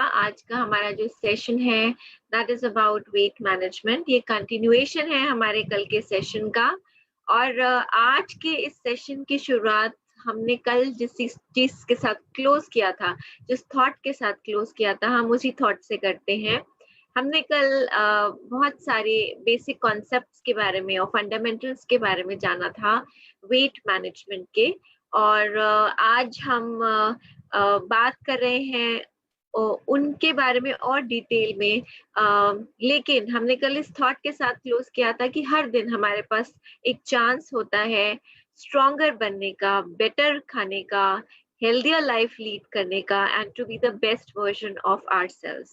आज का हमारा जो सेशन है that is about weight management. ये कंटिन्यूएशन है हमारे कल के सेशन का। और आज के इस सेशन की शुरुआत हमने कल जिस चीज के साथ क्लोज किया था, जिस थॉट के साथ क्लोज किया था, हम उसी थॉट से करते हैं। हमने कल बहुत सारे बेसिक कॉन्सेप्ट्स के बारे में और फंडामेंटल्स के बारे में जाना था वेट मैनेजमेंट के। और आज हम बात कर रहे हैं उनके बारे में और डिटेल में। लेकिन हमने कल इस थॉट के साथ क्लोज किया था कि हर दिन हमारे पास एक चांस होता है स्ट्रॉन्गर बनने का, बेटर खाने का, हेल्दियर लाइफ लीड करने का and to be the best version of ourselves.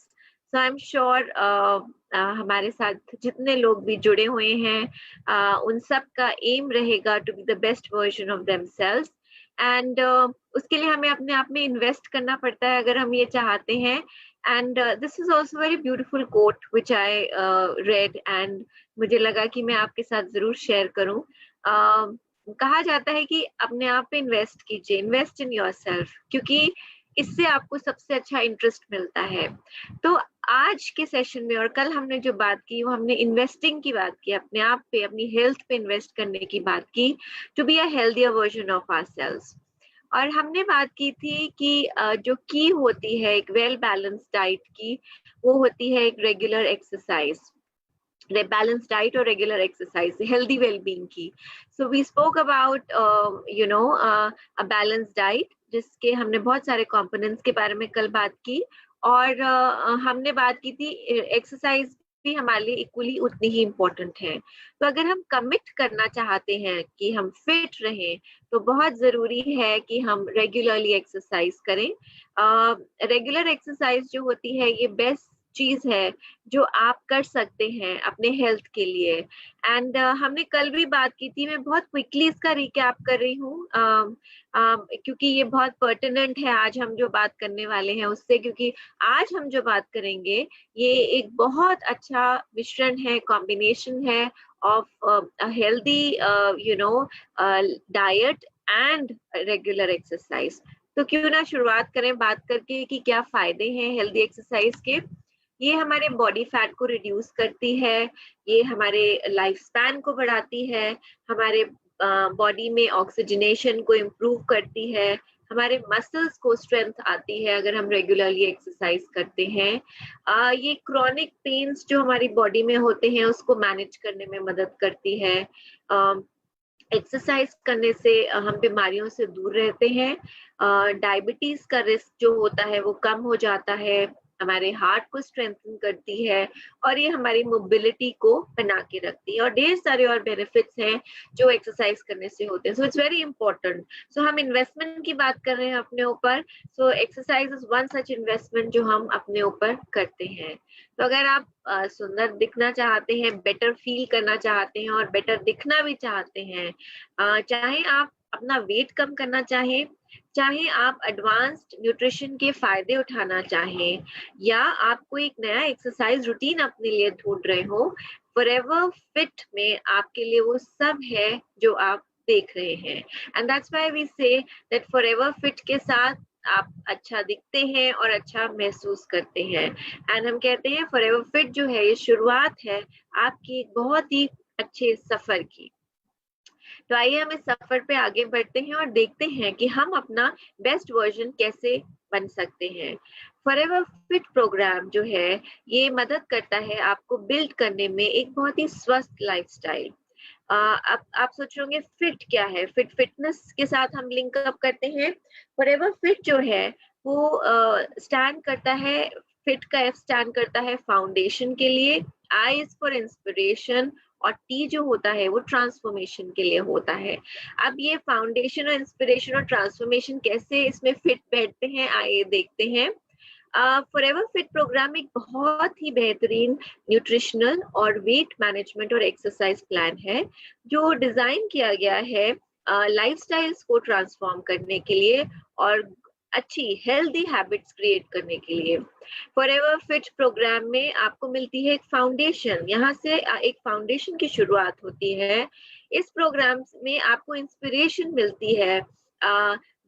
So I am sure हमारे साथ जितने लोग भी जुड़े हुए हैं उन सब का एम रहेगा to be the best version of themselves. And उसके लिए हमें अपने आप में इन्वेस्ट करना पड़ता है अगर हम ये चाहते हैं। And this is also very beautiful quote which I read and मुझे लगा कि मैं आपके साथ जरूर शेयर करूं। कहा जाता है कि अपने आप पे इन्वेस्ट कीजिए, इन्वेस्ट इन योरसेल्फ, क्योंकि इससे आपको सबसे अच्छा इंटरेस्ट मिलता है। तो आज के सेशन में और कल हमने जो बात की वो हमने इन्वेस्टिंग की बात की, अपने आप पे, अपनी हेल्थ पे इन्वेस्ट करने की बात की, to be a healthier version of ourselves. और हमने बात की थी कि जो की होती है एक वेल बैलेंस डाइट की, वो होती है एक रेगुलर एक्सरसाइज, बैलेंस डाइट और रेगुलर एक्सरसाइज, हेल्दी वेलबींग की। So we spoke about a balance diet, जिसके हमने बहुत सारे कंपोनेंट्स के बारे में कल बात की। और हमने बात की थी एक्सरसाइज भी हमारे लिए इक्वली उतनी ही इम्पोर्टेंट है। तो अगर हम कमिट करना चाहते हैं कि हम फिट रहें तो बहुत जरूरी है कि हम रेगुलरली एक्सरसाइज करें। रेगुलर एक्सरसाइज जो होती है ये बेस्ट चीज है जो आप कर सकते हैं अपने हेल्थ के लिए। एंड हमने कल भी बात की थी, मैं बहुत क्विकली इसका रिकैप कर रही हूँ क्योंकि ये बहुत पर्टिनेंट है आज हम जो बात करने वाले हैं उससे, क्योंकि आज हम जो बात करेंगे ये एक बहुत अच्छा मिश्रण है, कॉम्बिनेशन है of healthy diet and regular exercise. तो क्यों ना शुरुआत करें बात करके कि क्या फायदे हैं हेल्दी एक्सरसाइज के। ये हमारे बॉडी फैट को रिड्यूस करती है, ये हमारे लाइफ स्पैन को बढ़ाती है, हमारे बॉडी में ऑक्सीजनेशन को इम्प्रूव करती है, हमारे मसल्स को स्ट्रेंथ आती है अगर हम रेगुलरली एक्सरसाइज करते हैं। ये क्रॉनिक पेन्स जो हमारी बॉडी में होते हैं उसको मैनेज करने में मदद करती है। एक्सरसाइज करने से हम बीमारियों से दूर रहते हैं, डायबिटीज का रिस्क जो होता है वो कम हो जाता है, हमारे हार्ट को स्ट्रेंथन करती है और ये हमारी मोबिलिटी को बना के रखती है, और ढेर सारे और बेनिफिट्स हैं जो एक्सरसाइज करने से होते हैं। So it's very important. So हम इन्वेस्टमेंट की बात कर रहे हैं अपने ऊपर, so exercise is one such investment जो हम अपने ऊपर करते हैं। तो अगर आप सुंदर दिखना चाहते हैं, बेटर फील करना चाहते हैं और बेटर दिखना भी चाहते हैं, चाहे आप अपना वेट कम करना चाहें, चाहे आप एडवांस्ड न्यूट्रिशन के फायदे उठाना चाहें, या आपको एक नया एक्सरसाइज रूटीन अपने लिए ढूंढ रहे हो, फॉरएवर फिट में आपके लिए वो सब है जो आप देख रहे हैं। And that's why we say that Forever Fit के साथ आप अच्छा दिखते हैं और अच्छा महसूस करते हैं। एंड हम कहते हैं फॉरएवर फिट जो है ये शुरुआत है आपकी एक बहुत ही अच्छे सफर की। तो आइए हम इस सफर पे आगे बढ़ते हैं और देखते हैं कि हम अपना बेस्ट वर्जन कैसे बन सकते हैं। फॉरएवर फिट प्रोग्राम जो है ये मदद करता है आपको बिल्ड करने में एक बहुत ही स्वस्थ लाइफस्टाइल। आप सोच रहे होंगे फिट क्या है, फिटनेस के साथ हम लिंक अप करते हैं। फॉरएवर फिट जो है वो स्टैंड करता है, फिट का एफ स्टैंड करता है फाउंडेशन के लिए, आई इज फॉर इंस्पिरेशन और टी जो होता है वो ट्रांसफॉर्मेशन के लिए होता है। अब ये फाउंडेशन और इंस्पिरेशन और ट्रांसफॉर्मेशन कैसे इसमें फिट बैठते हैं आइए देखते हैं। फॉरएवर फिट प्रोग्राम एक बहुत ही बेहतरीन न्यूट्रिशनल और वेट मैनेजमेंट और एक्सरसाइज प्लान है जो डिजाइन किया गया है लाइफस्टाइल्स को ट्रांसफॉर्म करने के लिए और अच्छी हेल्दी हैबिट्स क्रिएट करने के लिए। फॉरएवर फिट प्रोग्राम में आपको मिलती है एक फाउंडेशन, यहाँ से एक फाउंडेशन की शुरुआत होती है। इस प्रोग्राम में आपको इंस्पिरेशन मिलती है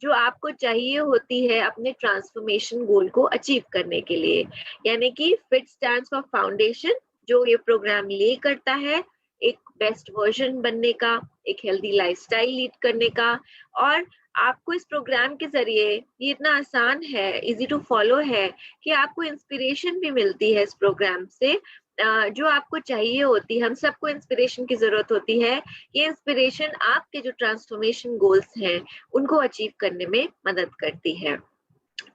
जो आपको चाहिए होती है अपने ट्रांसफॉर्मेशन गोल को अचीव करने के लिए। यानी कि फिट स्टैंड्स फॉर फाउंडेशन, जो ये प्रोग्राम ले करता है एक बेस्ट वर्जन बनने का, एक हेल्दी लाइफस्टाइल लीड करने का। और आपको इस प्रोग्राम के जरिए, ये इतना आसान है, इजी टू फॉलो है, कि आपको इंस्पिरेशन भी मिलती है इस प्रोग्राम से, जो आपको चाहिए होती है। हम सबको इंस्पिरेशन की जरूरत होती है। ये इंस्पिरेशन आपके जो ट्रांसफॉर्मेशन गोल्स हैं उनको अचीव करने में मदद करती है।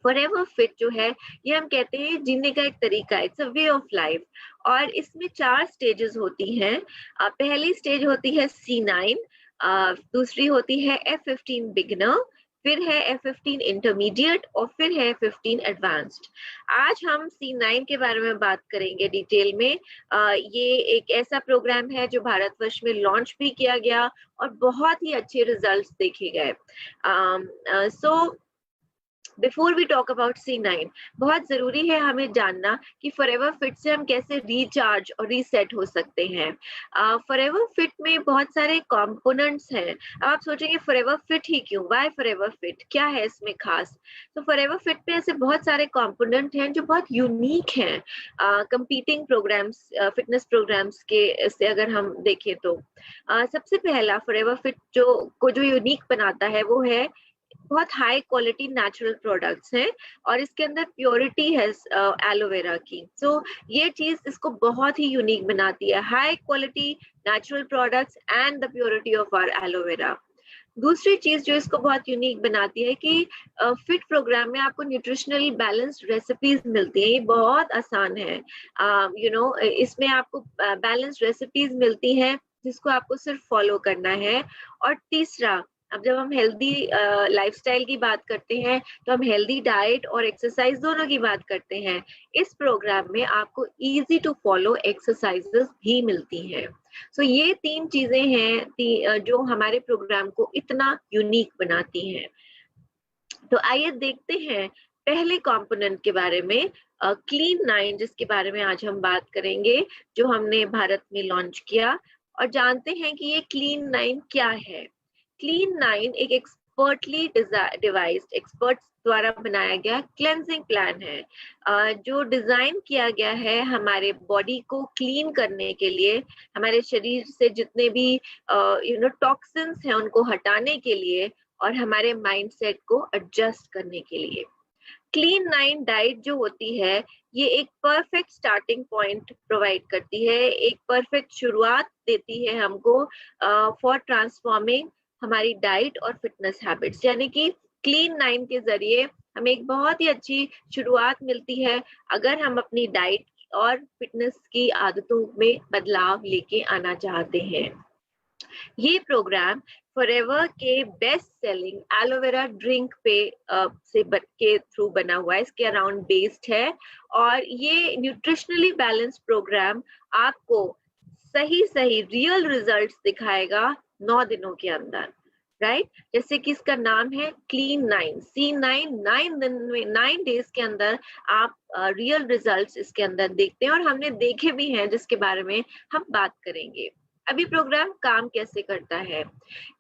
फॉरएवर फिट जो है, ये हम कहते हैं जीने का एक तरीका, it's a way of life. और इसमें 4 स्टेजेस होती हैं। पहली स्टेज होती है C9, दूसरी होती है F15 बिगिनर, फिर है F15 इंटरमीडिएट और फिर है F15 एडवांस्ड। आज हम C9 के बारे में बात करेंगे डिटेल में। ये एक ऐसा प्रोग्राम है जो भारतवर्ष में लॉन्च भी किया गया और बहुत ही अच्छे रिजल्ट्स देखे गए। So before we talk about C9, बहुत जरूरी है हमें जानना कि फॉरएवर फिट से हम कैसे रिचार्ज और रीसेट हो सकते हैं। फॉरएवर फिट में बहुत सारे कंपोनेंट्स हैं। अब आप सोचेंगे फॉरएवर फिट ही क्यों, वाई फॉरएवर फिट, क्या है इसमें खास? तो फॉरएवर फिट में ऐसे बहुत सारे कंपोनेंट हैं जो बहुत यूनिक हैं कंपीटिंग प्रोग्राम्स, फिटनेस प्रोग्राम्स के से अगर हम देखें तो। सबसे पहला फॉरएवर फिट जो यूनिक बनाता है वो है बहुत हाई क्वालिटी नेचुरल प्रोडक्ट्स हैं और इसके अंदर प्योरिटी है एलोवेरा की। सो ये चीज इसको बहुत ही यूनिक बनाती है, high quality natural products and the purity of our aloe vera. दूसरी चीज जो इसको बहुत यूनिक बनाती है कि फिट प्रोग्राम में आपको न्यूट्रिशनली बैलेंस्ड रेसिपीज मिलती हैं। ये बहुत आसान है, इसमें आपको बैलेंस्ड रेसिपीज मिलती हैं जिसको आपको सिर्फ फॉलो करना है। और तीसरा, अब जब हम हेल्दी लाइफस्टाइल की बात करते हैं तो हम हेल्दी डाइट और एक्सरसाइज दोनों की बात करते हैं। इस प्रोग्राम में आपको इजी टू फॉलो एक्सरसाइजेस भी मिलती हैं। सो ये 3 चीजें हैं जो हमारे प्रोग्राम को इतना यूनिक बनाती हैं। तो आइए देखते हैं पहले कंपोनेंट के बारे में, क्लीन 9, जिसके बारे में आज हम बात करेंगे, जो हमने भारत में लॉन्च किया। और जानते हैं कि ये क्लीन 9 क्या है। क्लीन 9 एक एक्सपर्टली डिवाइस्ड, एक्सपर्ट्स द्वारा बनाया गया क्लेंजिंग प्लान है, जो डिजाइन किया गया है हमारे बॉडी को क्लीन करने के लिए, हमारे शरीर से जितने भी टॉक्सिन्स हैं उनको हटाने के लिए और हमारे माइंडसेट को एडजस्ट करने के लिए। क्लीन 9 डाइट जो होती है, ये एक परफेक्ट स्टार्टिंग पॉइंट प्रोवाइड करती है, एक परफेक्ट शुरुआत देती है हमको फॉर ट्रांसफॉर्मिंग हमारी डाइट और फिटनेस हैबिट्स। यानी कि क्लीन 9 के जरिए हमें एक बहुत ही अच्छी शुरुआत मिलती है अगर हम अपनी डाइट और फिटनेस की आदतों में बदलाव लेके आना चाहते हैं। ये प्रोग्राम फॉरएवर के बेस्ट सेलिंग एलोवेरा ड्रिंक के थ्रू बना हुआ है, इसके अराउंड बेस्ड है। और ये न्यूट्रिशनली बैलेंस्ड प्रोग्राम आपको सही रियल रिजल्ट्स दिखाएगा 9 दिनों के अंदर, राइट? जैसे कि इसका नाम है क्लीन 9, C9, 9 दिन में, 9 डेज के अंदर आप रियल रिजल्ट्स इसके अंदर देखते हैं और हमने देखे भी हैं जिसके बारे में हम बात करेंगे। अभी प्रोग्राम काम कैसे करता है?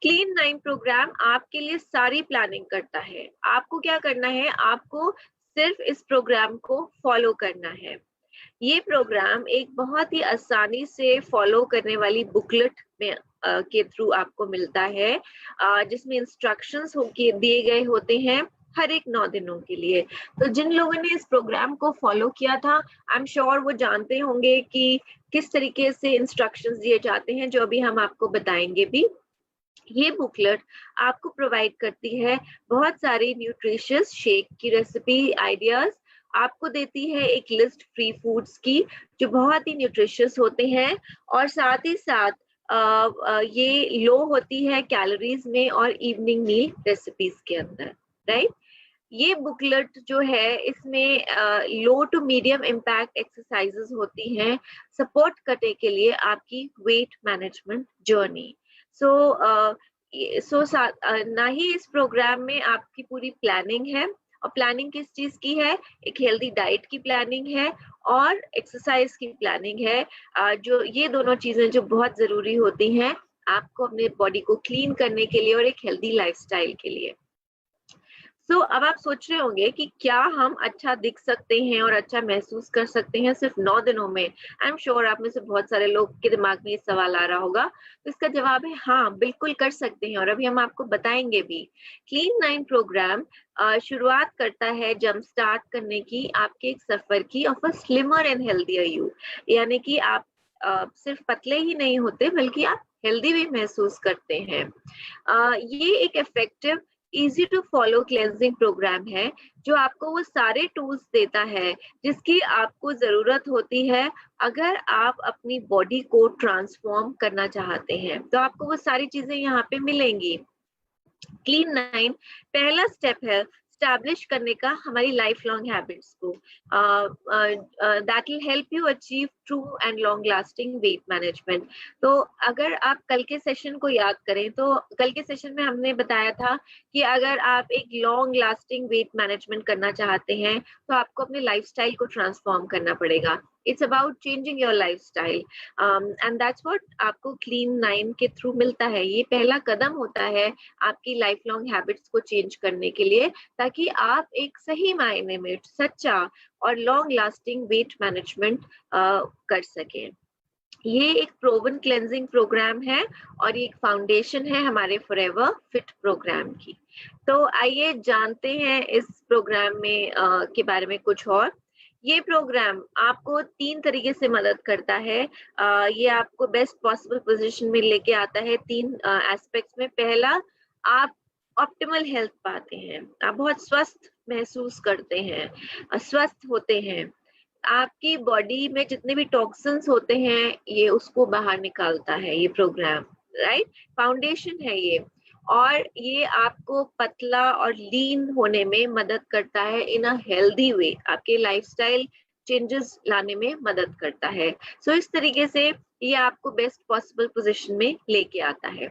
क्लीन 9 प्रोग्राम आपके लिए सारी प्लानिंग करता है। आपको क्या करना है? आपको सिर्फ इस प्रोग्राम को फॉलो करना है। ये प्रोग्राम एक बहुत ही आसानी से फॉलो करने वाली बुकलेट में के थ्रू आपको मिलता है, जिसमें इंस्ट्रक्शंस दिए गए होते हैं हर एक 9 दिनों के लिए। तो जिन लोगों ने इस प्रोग्राम को फॉलो किया था, आई एम श्योर वो जानते होंगे कि किस तरीके से इंस्ट्रक्शंस दिए जाते हैं, जो अभी हम आपको बताएंगे भी। ये बुकलेट आपको प्रोवाइड करती है बहुत सारी न्यूट्रिशियस शेक की रेसिपी आइडियाज, आपको देती है एक लिस्ट फ्री फूड्स की जो बहुत ही न्यूट्रिशियस होते हैं और साथ ही साथ ये लो होती है कैलोरीज में और इवनिंग मील रेसिपीज के अंदर, राइट? ये बुकलेट जो है, इसमें लो टू मीडियम इम्पैक्ट एक्सरसाइजेस होती हैं सपोर्ट करने के लिए आपकी वेट मैनेजमेंट जर्नी। ना ही इस प्रोग्राम में आपकी पूरी प्लानिंग है, और प्लानिंग किस चीज की है? एक हेल्दी डाइट की प्लानिंग है और एक्सरसाइज की प्लानिंग है, जो ये दोनों चीजें जो बहुत जरूरी होती हैं आपको अपने बॉडी को क्लीन करने के लिए और एक हेल्दी लाइफस्टाइल के लिए। सो अब आप सोच रहे होंगे कि क्या हम अच्छा दिख सकते हैं और अच्छा महसूस कर सकते हैं सिर्फ 9 दिनों में? आई एम श्योर आप में से बहुत सारे लोग के दिमाग में ये सवाल आ रहा होगा। तो इसका जवाब है हाँ, बिल्कुल कर सकते हैं और अभी हम आपको बताएंगे भी। क्लीन 9 प्रोग्राम शुरुआत करता है जंप स्टार्ट करने की आपके एक सफर की of a slimmer and healthier you. यानी कि आप सिर्फ पतले ही नहीं होते बल्कि आप हेल्दी भी महसूस करते हैं। ये एक effective easy to follow cleansing programme है जो आपको वो सारे टूल्स देता है जिसकी आपको जरूरत होती है अगर आप अपनी बॉडी को ट्रांसफॉर्म करना चाहते हैं। तो आपको वो सारी चीजें यहाँ पे मिलेंगी। क्लीन 9 पहला स्टेप है स्टैब्लिश करने का हमारी लाइफ लॉन्ग हैबिट्स को। That will help you achieve true and long lasting weight management. तो अगर आप कल के सेशन को याद करें तो कल के सेशन में हमने बताया था कि अगर आप एक लॉन्ग लास्टिंग वेट मैनेजमेंट करना चाहते हैं तो आपको अपने लाइफस्टाइल को ट्रांसफॉर्म करना पड़ेगा। It's about changing your lifestyle and that's what आपको क्लीन 9 के थ्रू मिलता है। ये पहला कदम होता है आपकी लाइफ लॉन्ग हैबिट्स को चेंज करने के लिए, ताकि आप एक सही मायने में सच्चा और लॉन्ग लास्टिंग वेट मैनेजमेंट कर सकें। ये एक प्रोवन क्लेंजिंग प्रोग्राम है और ये एक फाउंडेशन है हमारे फॉरएवर फिट प्रोग्राम की। तो आइए जानते हैं इस प्रोग्राम में के बारे में कुछ और। ये प्रोग्राम आपको 3 तरीके से मदद करता है। ये आपको बेस्ट पॉसिबल पोजीशन में लेके आता है 3 एस्पेक्ट्स में। पहला, आप ऑप्टिमल हेल्थ पाते हैं, आप बहुत स्वस्थ महसूस करते हैं, स्वस्थ होते हैं। आपकी बॉडी में जितने भी टॉक्सिन्स होते हैं ये उसको बाहर निकालता है ये प्रोग्राम, राइट। फाउंडेशन है ये, और ये आपको पतला और लीन होने में मदद करता है इन अ हेल्दी वे, आपके लाइफस्टाइल चेंजेस लाने में मदद करता है। सो इस तरीके से ये आपको बेस्ट पॉसिबल पोजीशन में लेके आता है।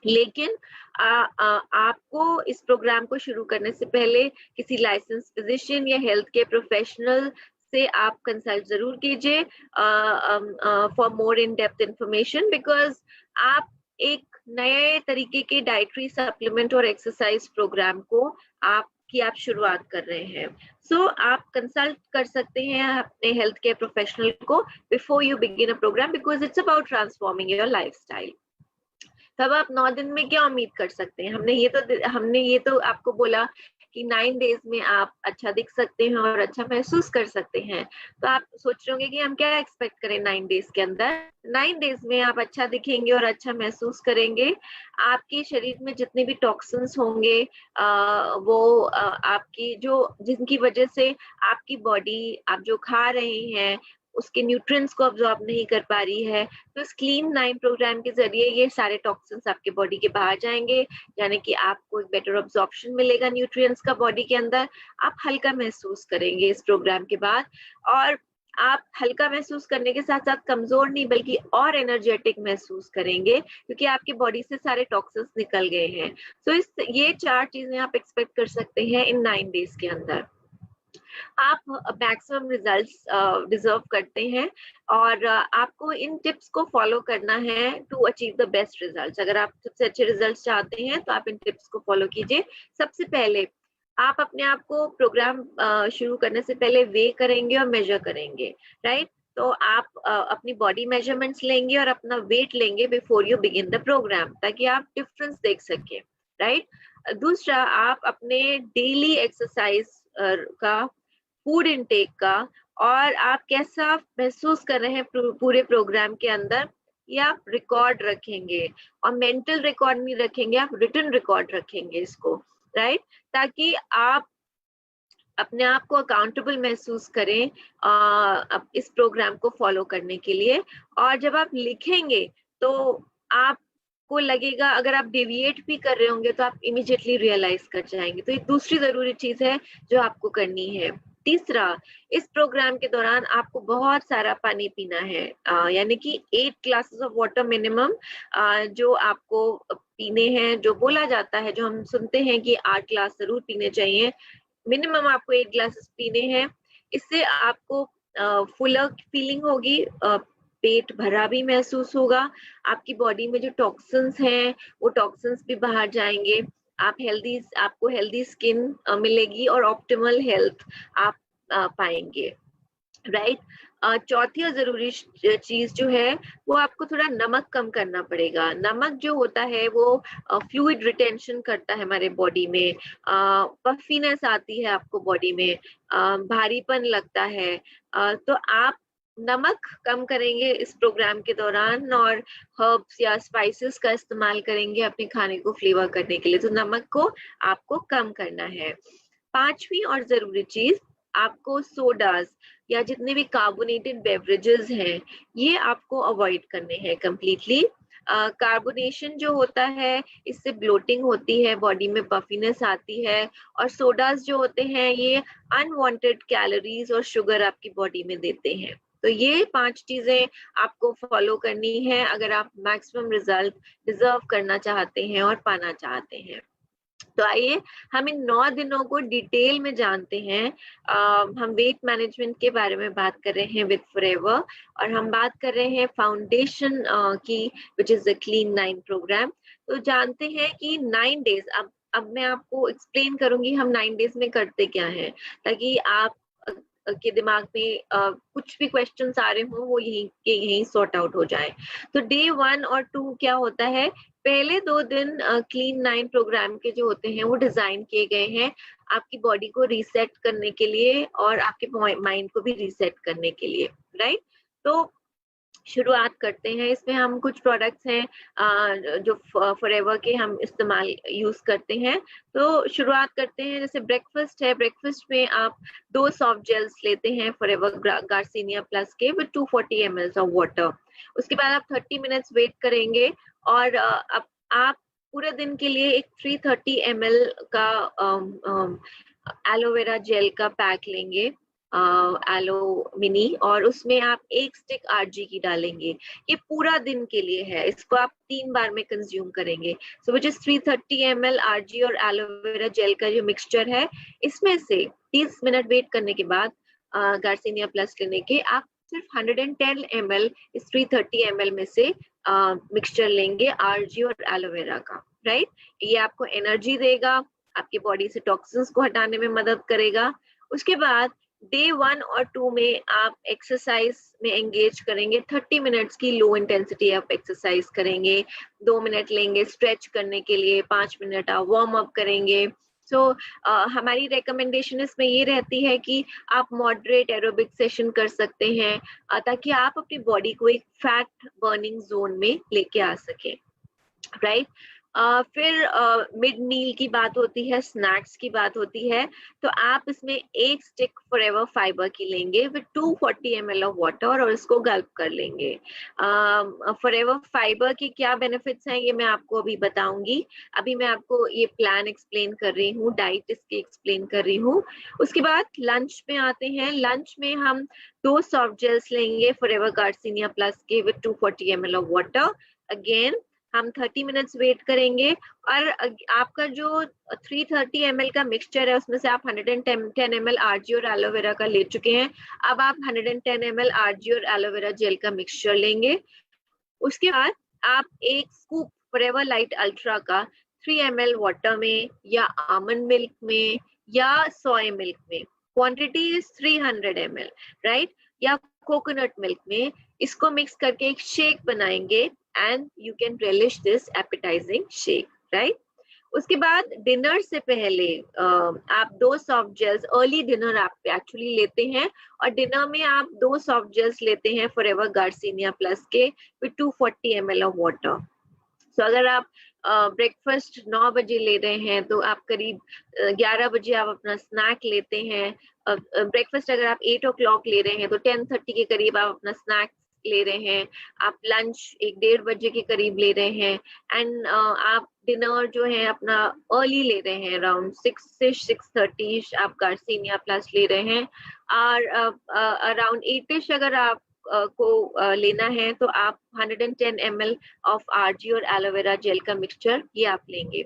लेकिन आपको इस प्रोग्राम को शुरू करने से पहले किसी लाइसेंस फिजिशियन या हेल्थ केयर प्रोफेशनल से आप कंसल्ट जरूर कीजिए for more in depth information, because आप एक नए तरीके के डाइटरी सप्लीमेंट और एक्सरसाइज प्रोग्राम को आप शुरुआत कर रहे हैं। सो आप कंसल्ट कर सकते हैं अपने हेल्थ केयर प्रोफेशनल को before you begin a programme, because it's about transforming your lifestyle. तब आप 9 दिन में क्या उम्मीद कर सकते हैं? हमने ये तो आपको बोला कि 9 डेज में आप अच्छा दिख सकते हैं और अच्छा महसूस कर सकते हैं। तो आप सोच रहे होंगे कि हम क्या एक्सपेक्ट करें 9 डेज के अंदर। 9 डेज में आप अच्छा दिखेंगे और अच्छा महसूस करेंगे। आपके शरीर में जितने भी टॉक्सिन्स होंगे वो आपकी जिनकी वजह से आपकी बॉडी आप जो खा रहे हैं उसके न्यूट्रिएंट्स को अब्सॉर्ब नहीं कर पा रही है, तो इस क्लीन 9 प्रोग्राम के जरिए ये सारे टॉक्सिन्स आपके बॉडी के बाहर जाएंगे, यानी कि आपको एक बेटर अब्सॉर्प्शन मिलेगा न्यूट्रिएंट्स का बॉडी के अंदर। आप हल्का महसूस करेंगे इस प्रोग्राम के बाद, और आप हल्का महसूस करने के साथ साथ कमजोर नहीं बल्कि और एनर्जेटिक महसूस करेंगे, क्योंकि आपकी बॉडी से सारे टॉक्सिन्स निकल गए हैं। तो ये 4 चीजें आप एक्सपेक्ट कर सकते हैं इन 9 डेज के अंदर। आप मैक्सिमम रिजल्ट्स डिजर्व करते हैं, और आपको इन टिप्स को फॉलो करना है to achieve the best results. अगर आप सबसे अच्छे रिजल्ट्स चाहते हैं तो आप इन टिप्स को फॉलो कीजिए। सबसे पहले आप अपने आप को प्रोग्राम शुरू करने से पहले वे करेंगे और मेजर करेंगे, राइट। तो आप अपनी बॉडी मेजरमेंट्स लेंगे और अपना वेट लेंगे before you begin the programme, ताकि आप डिफरेंस देख सके, राइट। दूसरा, आप अपने डेली एक्सरसाइज का, फूड इनटेक का, और आप कैसा महसूस कर रहे हैं पूरे प्रोग्राम के अंदर, ये आप रिकॉर्ड रखेंगे। और मेंटल रिकॉर्ड नहीं रखेंगे, आप रिटन रिकॉर्ड रखेंगे इसको, राइट, ताकि आप अपने आप को अकाउंटेबल महसूस करें इस प्रोग्राम को फॉलो करने के लिए। और जब आप लिखेंगे तो आपको लगेगा, अगर आप डेविएट भी कर रहे होंगे तो आप इमीडिएटली रियलाइज कर जाएंगे। तो ये दूसरी जरूरी चीज है जो आपको करनी है। तीसरा, इस प्रोग्राम के दौरान आपको बहुत सारा पानी पीना है, यानी कि 8 ग्लासेस ऑफ वाटर मिनिमम जो आपको पीने हैं। जो बोला जाता है, जो हम सुनते हैं कि 8 ग्लास जरूर पीने चाहिए, मिनिमम आपको 8 ग्लासेस पीने हैं। इससे आपको फुलर फीलिंग होगी, पेट भरा भी महसूस होगा, आपकी बॉडी में जो टॉक्सिन्स हैं वो टॉक्सिन्स भी बाहर जाएंगे, आपको हेल्दी स्किन मिलेगी और ऑप्टिमल हेल्थ आप पाएंगे, राइट। चौथी और जरूरी चीज जो है वो आपको थोड़ा नमक कम करना पड़ेगा। नमक जो होता है वो फ्लूइड रिटेंशन करता है हमारे बॉडी में, पफीनेस आती है आपको बॉडी में, भारीपन लगता है। तो आप नमक कम करेंगे इस प्रोग्राम के दौरान और हर्ब्स या स्पाइसेस का इस्तेमाल करेंगे अपने खाने को फ्लेवर करने के लिए, तो नमक को आपको कम करना है। पांचवी और जरूरी चीज, आपको सोडास या जितने भी कार्बोनेटेड बेवरेजेस हैं ये आपको अवॉइड करने हैं कम्प्लीटली। कार्बोनेशन जो होता है इससे ब्लोटिंग होती है, बॉडी में पफीनेस आती है, और सोडास जो होते हैं ये अनवांटेड कैलोरीज और शुगर आपकी बॉडी में देते हैं। तो ये 5 चीजें आपको फॉलो करनी है अगर आप मैक्सिमम रिजल्ट डिजर्व करना चाहते हैं और पाना चाहते हैं। तो आइए हम इन 9 दिनों को डिटेल में जानते हैं। हम वेट मैनेजमेंट के बारे में बात कर रहे हैं विद फॉरएवर, और हम बात कर रहे हैं फाउंडेशन की, which is the Clean 9 programme. तो जानते हैं कि 9 डेज, अब मैं आपको एक्सप्लेन करूंगी हम 9 डेज में करते क्या है, ताकि आप के दिमाग में कुछ भी क्वेश्चंस आ रहे हों वो यहीं सॉर्ट आउट हो जाए। तो डे 1 और 2 क्या होता है, पहले 2 दिन क्लीन 9 प्रोग्राम के जो होते हैं वो डिजाइन किए गए हैं आपकी बॉडी को रीसेट करने के लिए और आपके माइंड को भी रीसेट करने के लिए, राइट। तो शुरुआत करते हैं। इसमें हम कुछ प्रोडक्ट्स हैं जो फॉरएवर के हम इस्तेमाल यूज करते हैं। तो शुरुआत करते हैं, जैसे ब्रेकफास्ट है, ब्रेकफास्ट में आप 2 सॉफ्ट जेल्स लेते हैं फॉरएवर गार्सिनिया प्लस के विद 240 ml ऑफ वाटर। उसके बाद आप 30 मिनट्स वेट करेंगे और अब आप पूरे दिन के लिए एक 330 ml का एलोवेरा जेल का पैक लेंगे, एलो मिनी, और उसमें आप 1 स्टिक आरजी की डालेंगे। ये पूरा दिन के लिए है, इसको आप 3 बार में कंज्यूम करेंगे। सो विच इज 330 ml आरजी और एलोवेरा जेल का जो मिक्सचर है, इसमें से 30 मिनट वेट करने के बाद गार्सिनिया प्लस लेने के आप सिर्फ 110 ml इस 330 ml में से मिक्सचर लेंगे आरजी और एलोवेरा का, राइट। ये आपको एनर्जी देगा, आपके बॉडी से टॉक्सिन्स को हटाने में मदद करेगा। उसके बाद डे 1 और 2 में आप एक्सरसाइज में एंगेज करेंगे। 30 मिनट्स की लो इंटेंसिटी आप एक्सरसाइज करेंगे, 2 मिनट लेंगे स्ट्रेच करने के लिए, 5 मिनट आप वार्म अप करेंगे। सो हमारी रिकमेंडेशन इसमें ये रहती है कि आप मॉडरेट एरोबिक सेशन कर सकते हैं ताकि आप अपनी बॉडी को एक फैट बर्निंग जोन में लेके आ सकें, राइट। फिर मिड मील की बात होती है, स्नैक्स की बात होती है। तो आप इसमें 1 स्टिक फॉरएवर फाइबर की लेंगे विद 240 ml ऑफ वाटर और इसको गल्प कर लेंगे। फॉरएवर फाइबर की क्या बेनिफिट्स हैं ये मैं आपको अभी बताऊंगी। अभी मैं आपको ये प्लान एक्सप्लेन कर रही हूँ, डाइट इसकी एक्सप्लेन कर रही हूँ। उसके बाद लंच में आते हैं। लंच में हम 2 सॉफ्ट जेल्स लेंगे फॉरएवर गार्सिनिया प्लस के with 240 ml of water. Again हम 30 मिनट्स वेट करेंगे और आपका जो 330 ml का मिक्सचर है उसमें से आप 110 ml आरजी और एलोवेरा का ले चुके हैं। अब आप 110 ml आरजी और एलोवेरा जेल का मिक्सचर लेंगे। उसके बाद आप 1 स्कूप फॉरएवर लाइट अल्ट्रा का 3 ml वाटर में या आमंड मिल्क में या सोया मिल्क में, क्वांटिटी इज 300 ml, राइट, या कोकोनट मिल्क में, इसको मिक्स करके एक शेक बनाएंगे and you can relish this appetizing shake, right? उसके बाद डिनर से पहले आप 2 सॉफ्ट जेल्स, अर्ली डिनर आप एक्चुअली लेते हैं और डिनर में आप 2 सॉफ्ट जेल्स लेते हैं फॉरएवर गार्सिनिया प्लस के विद 240 ml ऑफ वाटर। सो अगर आप ब्रेकफास्ट 9 बजे ले रहे हैं तो आप करीब 11 बजे आप अपना स्नैक लेते हैं। ब्रेकफास्ट अगर आप 8 o'clock ले रहे हैं तो 10:30 के करीब आप अपना स्नैक ले रहे हैं। आप लंच 1-1:30 बजे के करीब ले रहे हैं एंड आप डिनर जो है अपना अर्ली ले रहे हैं, अराउंड 6 से 6:30 आप गार्सिनिया प्लस ले रहे हैं। और अराउंड 8ish अगर आप को लेना है तो आप 110 ml ऑफ आरजी और एलोवेरा जेल का मिक्सचर ये आप लेंगे।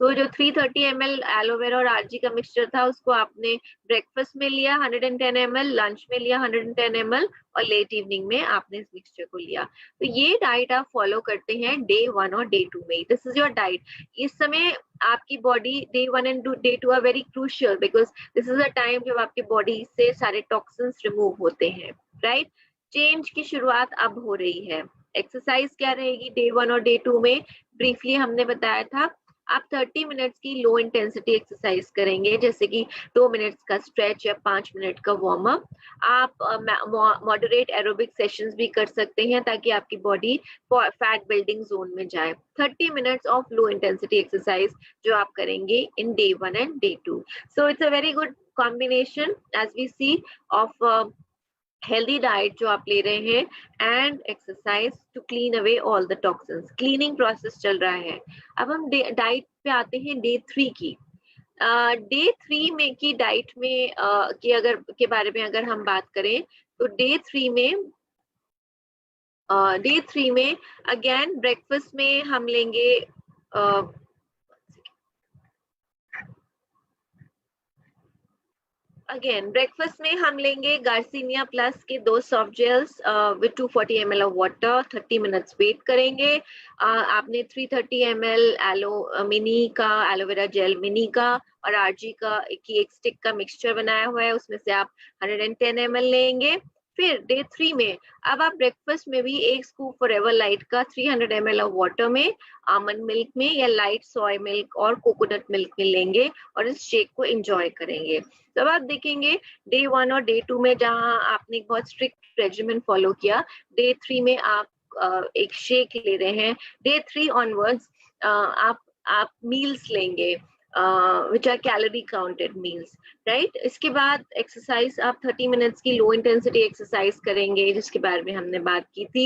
तो जो 330 ml एलोवेरा और आरजी का मिक्सचर था उसको आपने ब्रेकफास्ट में लिया 110 ml, लंच में लिया 110 ml और लेट इवनिंग में आपने इस मिक्सचर को लिया। तो ये डाइट आप फॉलो करते हैं डे 1 और डे 2 में। This is your diet. इस समय आपकी body day 1 and day 2 are very crucial because this is a time जब आपकी बॉडी से सारे टॉक्सिन्स रिमूव होते हैं, राइट। चेंज की शुरुआत अब हो रही है। एक्सरसाइज क्या रहेगी डे 1 और डे 2 में? ब्रीफली हमने बताया था, आप 30 मिनट्स की लो इंटेंसिटी एक्सरसाइज करेंगे, जैसे कि 2 मिनट्स का स्ट्रेच या 5 मिनट का वार्म अप। आप मॉडरेट एरोबिक सेशंस भी कर सकते हैं ताकि आपकी बॉडी फैट बिल्डिंग जोन में जाए। 30 minutes of low intensity exercise जो आप करेंगे in day 1 and day 2। So it's a very good combination as we see of healthy diet जो आप ले रहे हैं and exercise to clean away all the toxins. Cleaning process चल रहा है। अब हम डाइट पे आते हैं डे 3 की। डे 3 में की डाइट में के बारे में अगर हम बात करें तो डे 3 में अगेन ब्रेकफास्ट में हम लेंगे ब्रेकफास्ट में हम लेंगे गार्सिनिया प्लस के 2 soft gels with 240 ml of water. 30 minutes wait करेंगे। आपने 330 ml मिनी का एलोवेरा जेल मिनी का और आरजी का एक स्टिक का मिक्सचर बनाया हुआ है, उसमें से आप 110 ml लेंगे। फिर डे 3 में अब आप ब्रेकफास्ट में भी एक स्कूप फॉरएवर लाइट का 300 ml ऑफ वाटर में, आमंड मिल्क में या लाइट सोया मिल्क और कोकोनट मिल्क में लेंगे और इस शेक को एंजॉय करेंगे। तो अब आप देखेंगे डे 1 और डे 2 में जहां आपने एक बहुत स्ट्रिक्ट रेजिमेंट फॉलो किया, डे 3 में आप एक शेक ले रहे हैं। डे 3 ऑनवर्ड्स आप मील्स लेंगे which are calorie counted meals, right? इसके बाद एक्सरसाइज आप 30 मिनट्स की लो इंटेंसिटी एक्सरसाइज करेंगे जिसके बारे में हमने बात की थी,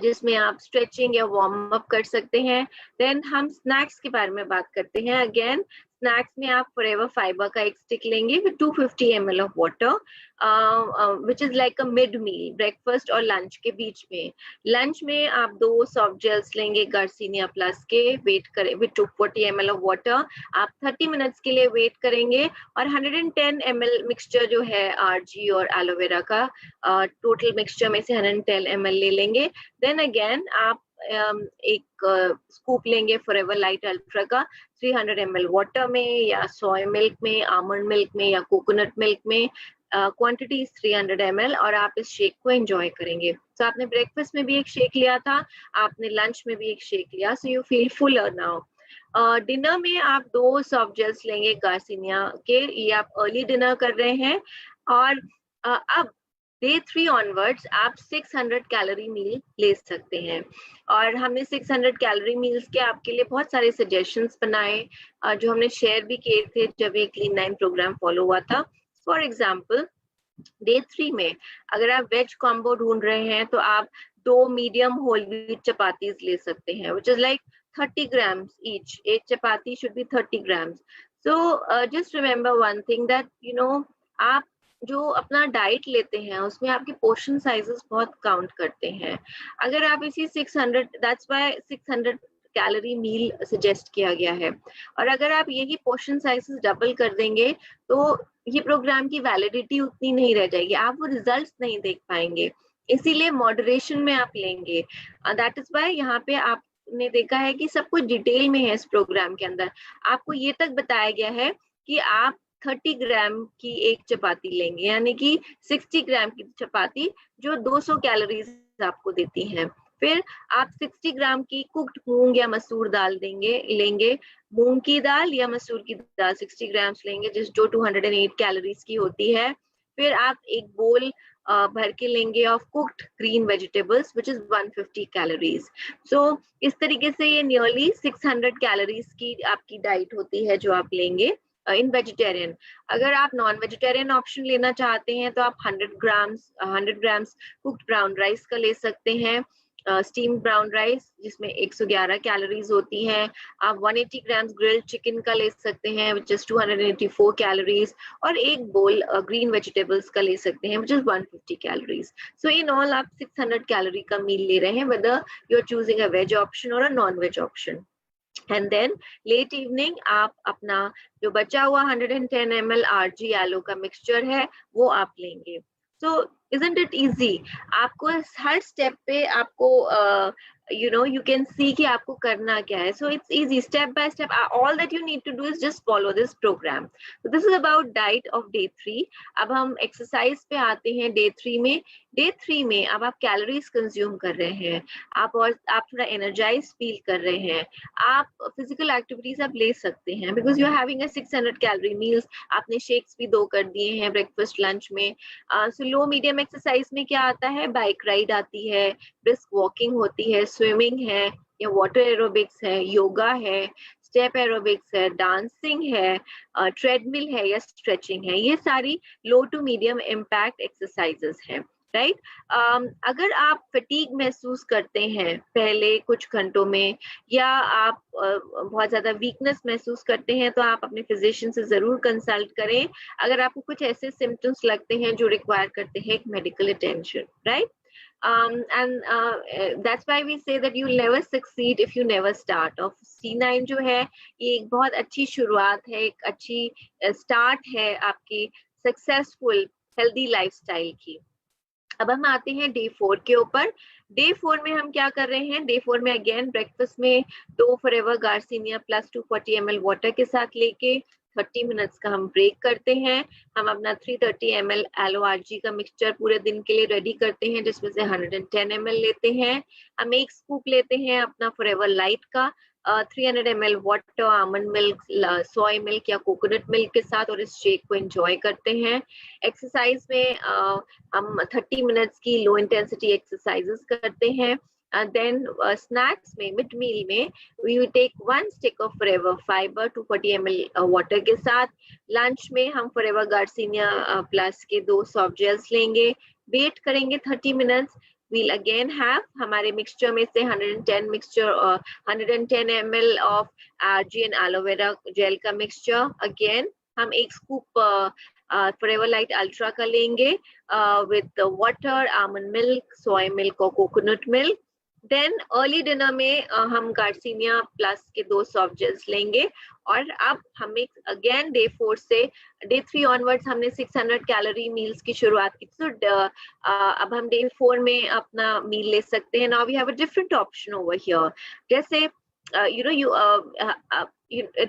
जिसमें आप स्ट्रेचिंग या वार्म अप कर सकते हैं। देन हम स्नैक्स के बारे में बात करते हैं। अगेन स्नैक्स में आप फॉरएवर फाइबर का एक स्टिक लेंगे with 250 ml of water which is like a mid meal, breakfast और लंच के बीच में। लंच में आप 2 सॉफ्ट जेल्स लेंगे गार्सिनिया प्लस के, वेट करें विद 240 ml ऑफ वाटर। आप 30 मिनट्स के लिए वेट करेंगे और 110 ml मिक्सचर जो है आरजी और एलोवेरा का, टोटल मिक्सचर में से 110 ml ले लेंगे। देन अगेन आप एक स्कूप लेंगे फॉरएवर लाइट अल्ट्रा का 300 ml वाटर में या सोया मिल्क में, आमंड मिल्क में या कोकोनट मिल्क में। क्वांटिटी 300 ml और आप इस शेक को एंजॉय करेंगे। तो आपने ब्रेकफास्ट में भी एक शेक लिया था, आपने लंच में भी एक शेक लिया, so you feel Fuller now. Dinner में आप 2 सॉफ्ट जेल्स लेंगे गार्सिनिया के, ये आप अर्ली डिनर कर रहे हैं। और अब डे 3 ऑनवर्ड्स आप 600 कैलोरी मील ले सकते हैं। और हमने 600 कैलोरी मील्स के आपके लिए बहुत सारे सजेशंस बनाए जो हमने शेयर भी किए थे जब ये क्लीन 9 प्रोग्राम फॉलो हुआ था। फॉर एग्जाम्पल डे 3 में अगर आप वेज कॉम्बो ढूंढ रहे हैं तो आप 2 मीडियम होल व्हीट चपातीज ले सकते हैं which is like 30 grams each. एक चपाती should be 30 grams. So just remember one thing that you know, आप जो अपना डाइट लेते हैं उसमें आपके पोर्शन साइजेस बहुत काउंट करते हैं। अगर आप इसी 600, that's why 600 calorie meal suggest किया गया है। और अगर आप यही पोर्शन साइजेस डबल कर देंगे तो ये प्रोग्राम की वैलिडिटी उतनी नहीं रह जाएगी, आप वो रिजल्ट्स नहीं देख पाएंगे। इसीलिए मॉडरेशन में आप लेंगे। दैट इज व्हाई यहाँ पे आपने देखा है कि सब कुछ डिटेल में है इस प्रोग्राम के अंदर। आपको ये तक बताया गया है कि आप 30 ग्राम की एक चपाती लेंगे, यानी कि 60 ग्राम की चपाती जो 200 कैलोरीज आपको देती है। फिर आप 60 ग्राम की कुक्ड मूंग या मसूर दाल लेंगे, मूंग की दाल या मसूर की दाल 60 ग्राम लेंगे जो 208 कैलोरीज की होती है। फिर आप एक बोल भर के लेंगे of cooked green vegetables which is 150 calories. So इस तरीके से ये नियरली 600 कैलोरीज की आपकी डाइट होती है जो आप लेंगे इन वेजिटेरियन। अगर आप नॉन वेजिटेरियन ऑप्शन लेना चाहते हैं तो आप 100 ग्राम्स कुक्ड ब्राउन राइस का ले सकते हैं, स्टीम ब्राउन राइस जिसमें 111 कैलोरीज होती हैं। आप 180 ग्राम्स ग्रिल्ड चिकन का ले सकते हैं विच इज 284 कैलोरीज, और एक बोल ग्रीन वेजिटेबल्स का ले सकते हैं which is 150 calories. So in all आप 600 कैलोरी का मील ले रहे हैं, whether you are choosing a veg option or a non veg option. And then late evening आप अपना जो बचा हुआ 110 ml RG एलो का मिक्सचर है वो आप लेंगे. सो isn't it easy? आपको हर स्टेप पे आपको you can see कि आपको करना क्या है. So it's easy, step by step. All that you need to do is just follow this program. So this is about diet of day 3. अब हम एक्सरसाइज पे आते हैं डे 3 में. डे 3 में अब आप कैलोरीज कंज्यूम कर रहे हैं, आप थोड़ा एनर्जाइज फील कर रहे हैं, आप फिजिकल एक्टिविटीज आप ले सकते हैं because you are having a 600 calorie meals. आपने शेक्स भी 2 कर दिए हैं ब्रेकफास्ट लंच में. सो लो मीडियम एक्सरसाइज में क्या आता है, बाइक राइड आती है, ब्रिस्क वॉकिंग होती है, स्विमिंग है या वाटर एरोबिक्स है, योगा है, स्टेप एरोबिक्स है, डांसिंग है, ट्रेडमिल है या स्ट्रेचिंग है. ये सारी लो टू मीडियम इम्पैक्ट एक्सरसाइजेस हैं. राइट अगर आप फटीग महसूस करते हैं पहले कुछ घंटों में या आप बहुत ज्यादा वीकनेस महसूस करते हैं तो आप अपने फिजिशियन से जरूर कंसल्ट करें अगर आपको कुछ ऐसे सिम्टम्स लगते हैं जो रिक्वायर करते हैं एक medical attention. Right and that's why we say that you'll never succeed if you never start. Of C9 जो है ये एक बहुत अच्छी शुरुआत है, एक अच्छी स्टार्ट है आपकी सक्सेसफुल हेल्दी लाइफस्टाइल की. अब हम आते हैं डे 4 के ऊपर. डे 4 में हम क्या कर रहे हैं, डे 4 में अगेन ब्रेकफास्ट में 2 forever Garcinia plus 240 ml water के साथ लेके 30 मिनट्स का हम ब्रेक करते हैं. हम अपना 330 ml एलो आरजी का मिक्सचर पूरे दिन के लिए रेडी करते हैं जिसमें से 110 ml लेते हैं. हम एक स्कूप लेते हैं अपना फॉरएवर लाइट का 300 ml water, almond milk, soy milk या कोकोनट मिल्क के साथ और इस शेक को एंजॉय करते हैं. एक्सरसाइज में हम 30 मिनट्स की लो इंटेंसिटी एक्सरसाइजेस करते हैं. then snacks में मिड मील में we will take 1 stick of forever fiber 240 ml water के साथ. लंच में हम forever garcinia प्लस के 2 सॉफ्ट जेल्स लेंगे, वेट करेंगे 30 मिनट्स. we'll again have हमारे मिक्सचर में से 110 ml of RG and aloe vera gel का मिक्सचर. अगेन हम एक स्कूप forever light ultra का लेंगे with water, almond milk, soy milk और coconut milk. Then early dinner में हम गार्सिनिया प्लस के 2 सॉफ्ट जेल्स लेंगे. और अब हमें अगेन डे 4 से डे 3 ऑनवर्ड्स हमने 600 कैलोरी मील्स की शुरुआत की. तो अब हम डे 4 में अपना मील ले सकते हैं. Now we have a different option over here. जैसे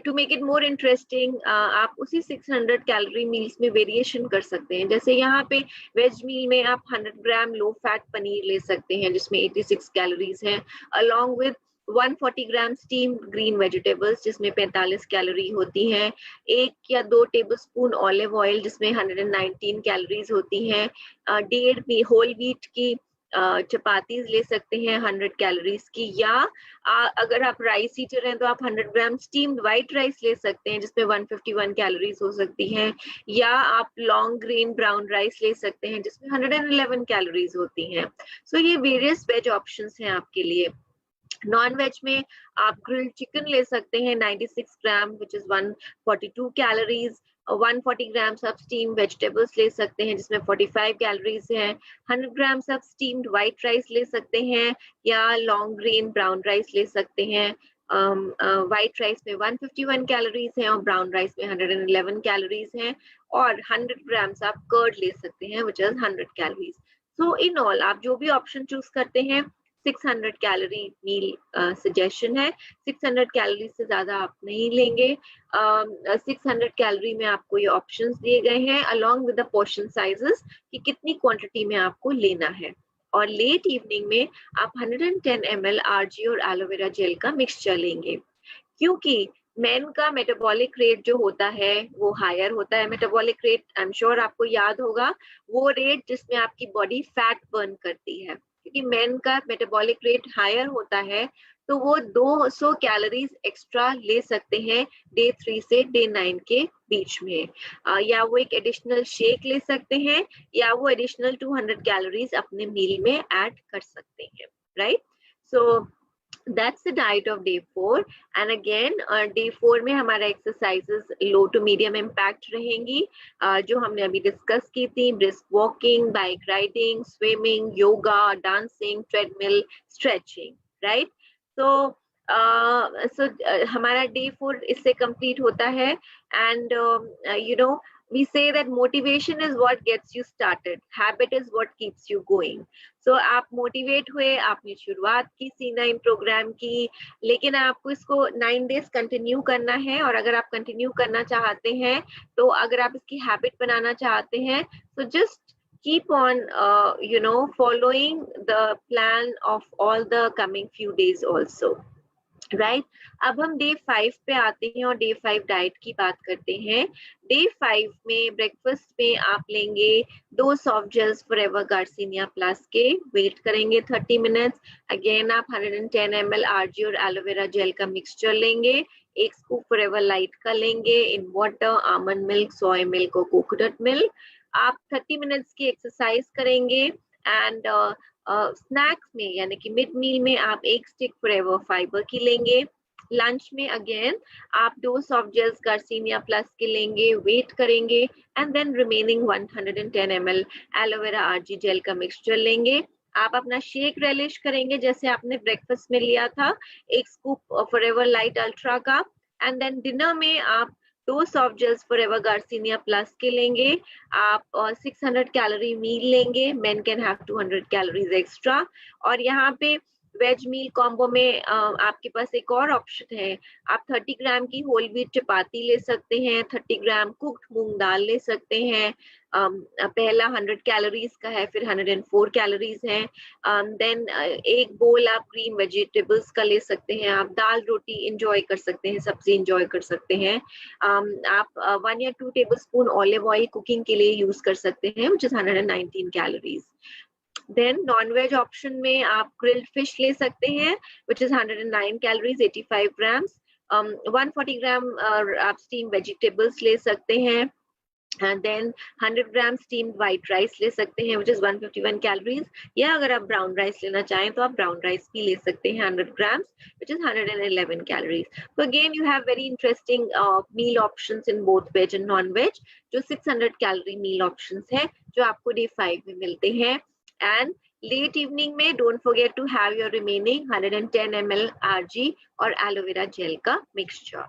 to make it more interesting आप उसी 600 कैलोरी मील्स में वेरिएशन कर सकते हैं. जैसे यहाँ पे वेज मील में आप 100 ग्राम लो फैट पनीर ले सकते हैं जिसमें 86 कैलोरीज हैं, along with 140 gram steamed green vegetables जिसमें 45 कैलोरी होती हैं, 1 या 2 टेबलस्पून ऑलिव ऑयल जिसमें 119 कैलोरीज होती हैं, 1.5 होल व्हीट की चपातीज ले सकते हैं 100 कैलोरीज की, या अगर आप राइस ईटर हैं तो आप 100 ग्राम स्टीम्ड व्हाइट राइस ले सकते हैं जिसमें 151 कैलोरीज हो सकती हैं, या आप लॉन्ग ग्रेन ब्राउन राइस ले सकते हैं जिसमें 111 कैलोरीज होती हैं. सो ये वेरियस वेज ऑप्शंस हैं आपके लिए. नॉन वेज में आप ग्रिल्ड चिकन ले सकते हैं 96 gram which is 142 calories. 140 grams of steam vegetables ले सकते हैं जिसमें 45 कैलोरीज हैं. 100 grams of steamed white rice ले सकते हैं या लॉन्ग ग्रेन ब्राउन राइस ले सकते हैं. व्हाइट राइस में 151 कैलोरीज हैं और ब्राउन राइस में 111 कैलोरीज हैं. और 100 ग्राम्स आप कर्ड ले सकते हैं which is 100 calories. So in all आप जो भी ऑप्शन चूज करते हैं 600 कैलोरी मील सजेशन है. 600 कैलोरी से ज्यादा आप नहीं लेंगे. 600 कैलोरी में आपको ये ऑप्शंस दिए गए हैं along with the portion sizes कि कितनी क्वांटिटी में आपको लेना है. और लेट इवनिंग में आप 110 ml RG और एलोवेरा जेल का मिक्सचर लेंगे क्योंकि मेन का मेटाबॉलिक रेट जो होता है वो हायर होता है. Metabolic rate I am sure आपको याद होगा, वो रेट जिसमें आपकी बॉडी फैट बर्न करती है. क्योंकि मेन का मेटाबॉलिक रेट हायर होता है तो वो 200 कैलोरीज एक्स्ट्रा ले सकते हैं डे 3 से डे 9 के बीच में. या वो एक एडिशनल शेक ले सकते हैं या वो एडिशनल 200 कैलोरीज अपने मील में ऐड कर सकते हैं. Right. So that's the diet of day 4. and again day 4 में हमारा exercises low to medium impact रहेंगी जो हमने अभी डिस्कस की थी. brisk walking, bike riding, swimming, yoga, dancing, treadmill, stretching. right. so सो हमारा डे 4 इससे कंप्लीट होता है and we say that motivation is what gets you started, habit is what keeps you going. So आप motivate हुए, आपने शुरुआत की C9 programme की, लेकिन आपको इसको 9 डेज कंटिन्यू करना है, और अगर आप कंटिन्यू करना चाहते हैं, तो अगर आप इसकी हैबिट बनाना चाहते हैं, तो just keep on following the plan of all the coming few days also. Right अब हम डे 5 पे आते हैं और डे 5 डाइट की बात करते हैं। डे 5 में ब्रेकफास्ट में आप लेंगे 2 soft gels Forever Garcinia Plus के, वेट करेंगे 30 मिनट्स। अगेन आप 110 ml आरजी और एलोवेरा जेल का मिक्सचर लेंगे, 1 स्कूप फॉरएवर लाइट का लेंगे in water, almond milk, soya milk और कोकोनट मिल्क। आप 30 मिनट्स की एक्सरसाइज करेंगे एंड स्नैक्स में यानी कि मिड मील में आप 1 स्टिक फॉरएवर फाइबर की लेंगे। लंच में अगेन आप 2 सॉफ्ट जेल्स गार्सिनिया प्लस के लेंगे, वेट करेंगे and then remaining 110 ml aloe vera Argi gel का मिक्सचर लेंगे। आप अपना शेक रेलिश करेंगे जैसे आपने ब्रेकफास्ट में लिया था, 1 स्कूप फॉरएवर लाइट अल्ट्रा का, एंड देन डिनर में आप 2 soft gels Forever Garcinia Plus के लेंगे। आप 600 कैलोरी मील लेंगे, men can have 200 calories extra. और यहाँ पे वेज मील कॉम्बो में आपके पास एक और ऑप्शन है, आप 30 ग्राम की होल व्हीट चपाती ले सकते हैं, 30 ग्राम कुक्ड मूंग दाल ले सकते हैं। पहला 100 कैलोरीज का है, फिर 104 कैलोरीज है। देन एक बोल आप ग्रीन वेजिटेबल्स का ले सकते हैं, आप दाल रोटी इंजॉय कर सकते हैं, सब्जी इंजॉय कर सकते हैं। आप 1 या 2 टेबलस्पून ऑलिव ऑयल कुकिंग के लिए यूज कर सकते हैं, which is 119 कैलोरीज। देन नॉन वेज ऑप्शन में आप ग्रिल्ड फिश ले सकते हैं, which is 109 कैलोरीज, 85 ग्राम्स। 140 ग्राम आप स्टीम वेजिटेबल्स ले सकते हैं, and then 100 gram steamed white rice ले सकते हैं, which is 151 कैलोरीज। या अगर आप ब्राउन राइस लेना चाहें तो आप ब्राउन राइस भी ले सकते हैं, 100 grams, which is 111 calories. So again you have very interesting meal options in both veg and non-veg, जो 600 कैलोरी मील options है जो आपको डे 5 में मिलते हैं। And late evening में don't forget to have your remaining 110 ml RG और aloe vera gel का मिक्सचर।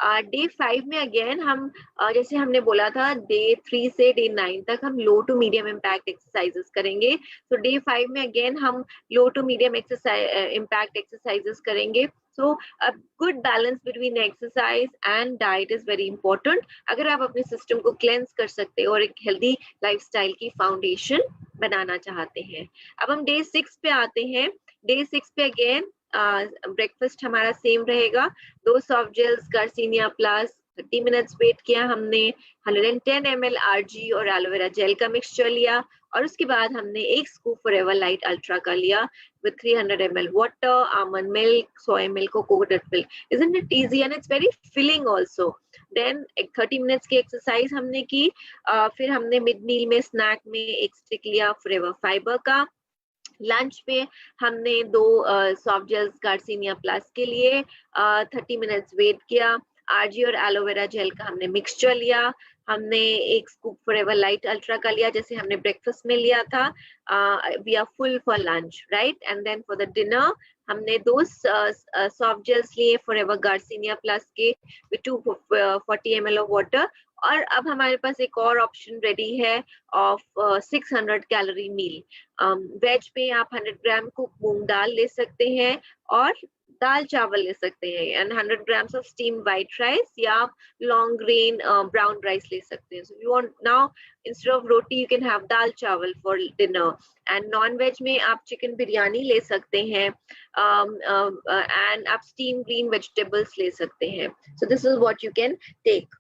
डे 5 में अगेन हम जैसे हमने बोला था डे 3 से डे 9 तक हम लो टू मीडियम इम्पैक्ट एक्सरसाइजेस करेंगे। तो डे 5 में अगेन हम लो टू मीडियम इम्पैक्ट एक्सरसाइजेस करेंगे। So a good balance between exercise and diet is very important अगर आप अपने सिस्टम को क्लेंस कर सकते हो और एक हेल्दी लाइफस्टाइल की फाउंडेशन बनाना चाहते हैं। अब हम डे 6 पे आते हैं। डे 6 पे अगेन ब्रेकफास्ट हमारा सेम रहेगा, 2 soft gels Garcinia Plus, 30 minutes wait किया हमने, 110 ml आरजी और एलोवेरा जेल का मिक्सचर लिया, और उसके बाद हमने 1 स्कूप फॉरएवर लाइट अल्ट्रा का लिया with 300 ml water, almond milk, soy milk और coconut milk. Isn't it easy and it's very filling also. Then 30 minutes की एक्सरसाइज हमने की, फिर हमने मिड मील में स्नैक में 1 स्टिक लिया फॉरएवर फाइबर का। लंच में हमने 2 सॉफ्ट जेल्स गार्सिनिया प्लस के लिए 30 मिनट्स वेट किया, आरजी और एलोवेरा जेल का हमने मिक्सचर लिया, हमने 1 स्कूप फॉरएवर लाइट अल्ट्रा का लिया जैसे हमने ब्रेकफास्ट में लिया था। We are full for lunch, right. And then for the dinner हमने 2 सॉफ्ट जेल्स लिए फॉरएवर गार्सिनिया प्लस के विद 240 ml ऑफ वाटर, और अब हमारे पास एक और ऑप्शन रेडी है ऑफ 600 कैलोरी मील। वेज पे आप 100 ग्राम कुक मूंग दाल ले सकते हैं और दाल चावल ले सकते हैं, and 100 grams of steam white rice या लॉन्ग ग्रेन ब्राउन राइस ले सकते हैं। So you want now instead of roti you can have dal chawal for dinner. And non veg में आप चिकन बिरयानी ले सकते हैं, एंड आप स्टीम ग्रीन वेजिटेबल्स ले सकते हैं। So this is what you can take.